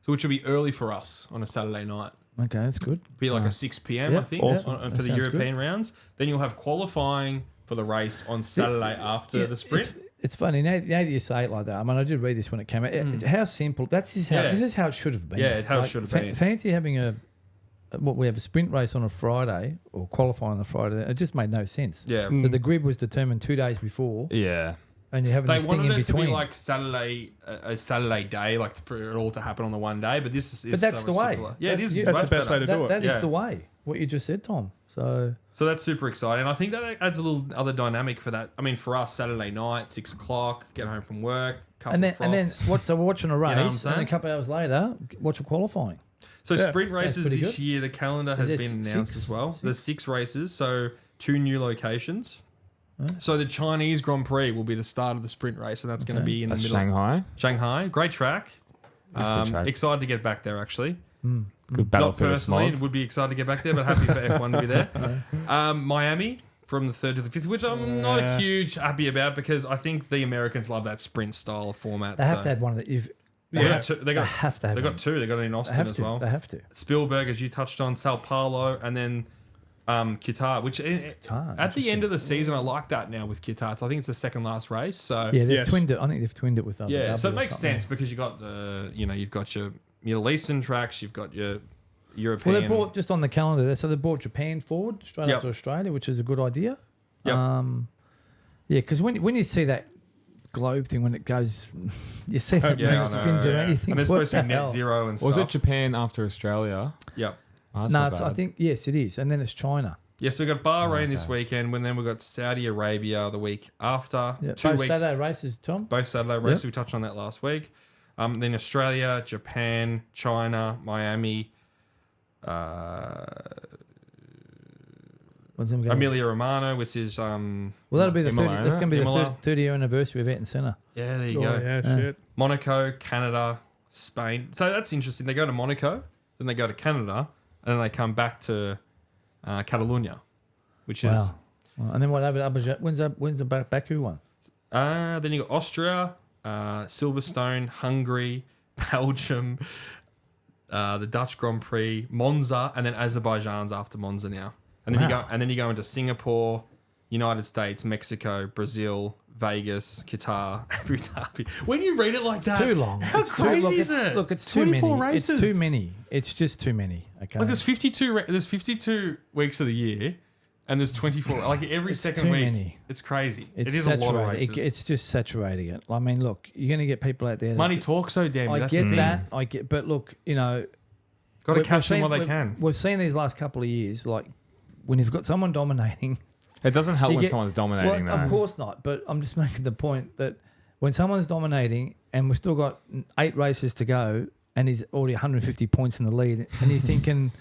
which will be early for us on a Saturday night. Okay, that's good. Be like a 6 p.m. I think, for the European rounds. Then you'll have qualifying for the race on Saturday after the sprint. It's funny now that you say it like that. I mean, I did read this when it came out. It's how simple. This is how it should have been. Yeah, how it should have been. Fancy having we have a sprint race on a Friday or qualifying on the Friday. It just made no sense. Yeah, but the grid was determined 2 days before. Yeah. And you have they wanted it to be like a Saturday day, like for it all to happen on the one day. But this is but that's so the way. simpler. Yeah, it is. That's the best way to do it. That is the way. What you just said, Tom. So that's super exciting. I think that adds a little other dynamic for that. I mean, for us, Saturday night, 6 o'clock, get home from work, and then we're watching a race, you know what I'm saying? And a couple of hours later, watch a qualifying. So sprint races this year, the calendar has been 6? announced as well. There's 6 races, so 2 new locations. So the Chinese Grand Prix will be the start of the sprint race, and that's going to be in the middle. Shanghai. Shanghai, great track. Good track. Excited to get back there, actually. Good battle Not for the personally, smog. would be excited to get back there, but happy for F1 to be there. Miami from the 3rd to the 5th, which I'm not a huge happy about because I think the Americans love that sprint style format. They have to have one of the. They have to have 2. They got it in Austin as well. They have to. Spielberg, as you touched on, Sao Paulo, and then Qatar, which at the end of the season, I like that now with Qatar. So I think it's the second last race. So yeah, they've twinned it. I think they've twinned it with so it makes sense because you got you've got your Middle Eastern tracks, you've got your European. Well, they brought just on the calendar there, so they brought Japan forward straight up to Australia, which is a good idea. Yep. Because when you see that globe thing when it goes, you see that thing spins around. You think, and it's supposed to be net zero and stuff. Was it Japan after Australia? Yep. Oh, I think yes, it is, and then it's China. Yes, we've got Bahrain this weekend, and then we've got Saudi Arabia the week after. Yep. 2 weeks. Saturday races, Tom. Both Saturday races. We touched on that last week. Then Australia, Japan, China, Miami, Emilia Romagna, which is well, that'll be the 30, that's going to be the 30-year anniversary of Ayrton Senna. Yeah, there you go. Yeah, shit. Monaco, Canada, Spain. So that's interesting. They go to Monaco, then they go to Canada, and then they come back to Catalonia, which is. Wow. And then what? When's the Baku one? Then you got Austria, Silverstone, Hungary, Belgium, the Dutch Grand Prix, Monza, and then Azerbaijan's after Monza now. And then you go into Singapore, United States, Mexico, Brazil, Vegas, Qatar, Abu Dhabi. When you read it like it's that, too long. How crazy is it? Look, it's too many. Races. It's too many. It's just too many. Okay. Like there's 52 weeks of the year, and there's 24. Like every second week, many. It's crazy. It is a lot of races. It's just saturating it. I mean, look, you're going to get people out there. Money talks, so damn. I get that. But look, got to catch them while they can. We've seen these last couple of years, like when you've got someone dominating. It doesn't help when someone's dominating, though. Of course not. But I'm just making the point that when someone's dominating and we've still got 8 races to go and he's already 150 points in the lead, and you're thinking,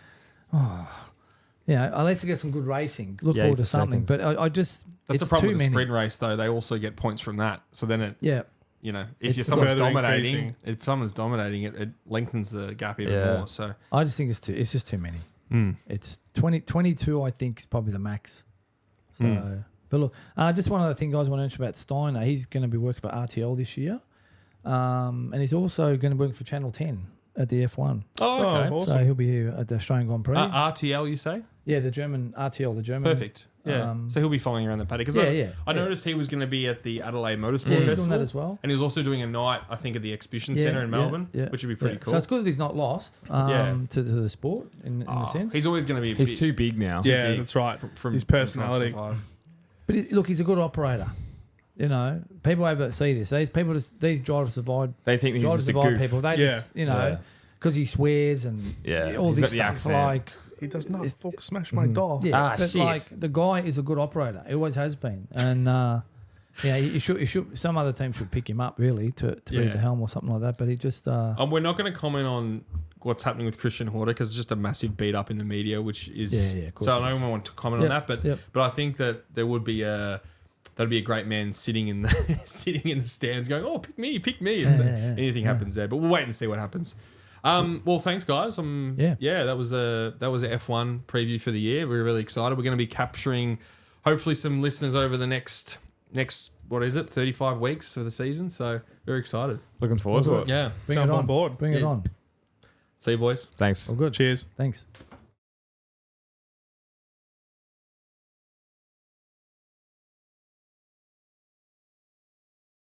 let's get some good racing. Look forward to something. Seconds. But I just that's the problem with the sprint race, though. They also get points from that. So then it if someone's dominating, it lengthens the gap even more. So I just think it's just too many. It's 22. I think is probably the max. So, but look, just one other thing, guys. I want to mention about Steiner. He's going to be working for RTL this year, and he's also going to work for Channel 10 at the F1. Oh, okay. Awesome. So he'll be here at the Australian Grand Prix. RTL, you say? Yeah, the German RTL, the German. Perfect. Yeah. So he'll be following around the paddock. I noticed he was going to be at the Adelaide Motorsport Festival. Doing that as well. And he was also doing a night, I think, at the Exhibition Centre in Melbourne, which would be pretty cool. So it's good that he's not lost to the sport in a sense. He's always going to be. He's too big now. Yeah, that's right. From his personality. But look, he's a good operator. People oversee this. These drivers survive. They think he's just a goof. People. They just, because he swears and all he's this got stuff. Like he does not smash my door. Yeah, but shit. like the guy is a good operator. He always has been, and Yeah, he should. Some other team should pick him up really to be the helm or something like that. But he just. We're not going to comment on what's happening with Christian Horner because it's just a massive beat up in the media, which is. Of course so I don't want to comment on that, but I think that there would be that'd be a great man sitting in the stands going, "Oh, pick me!" Anything happens there, but we'll wait and see what happens. Well, thanks, guys. That was a F1 preview for the year. We're really excited. We're going to be capturing, hopefully, some listeners over the next 35 weeks of the season. So very excited. Looking forward to it. Yeah, Bring Jump it on board. Bring it on. See you, boys. Thanks. All good. Cheers. Thanks.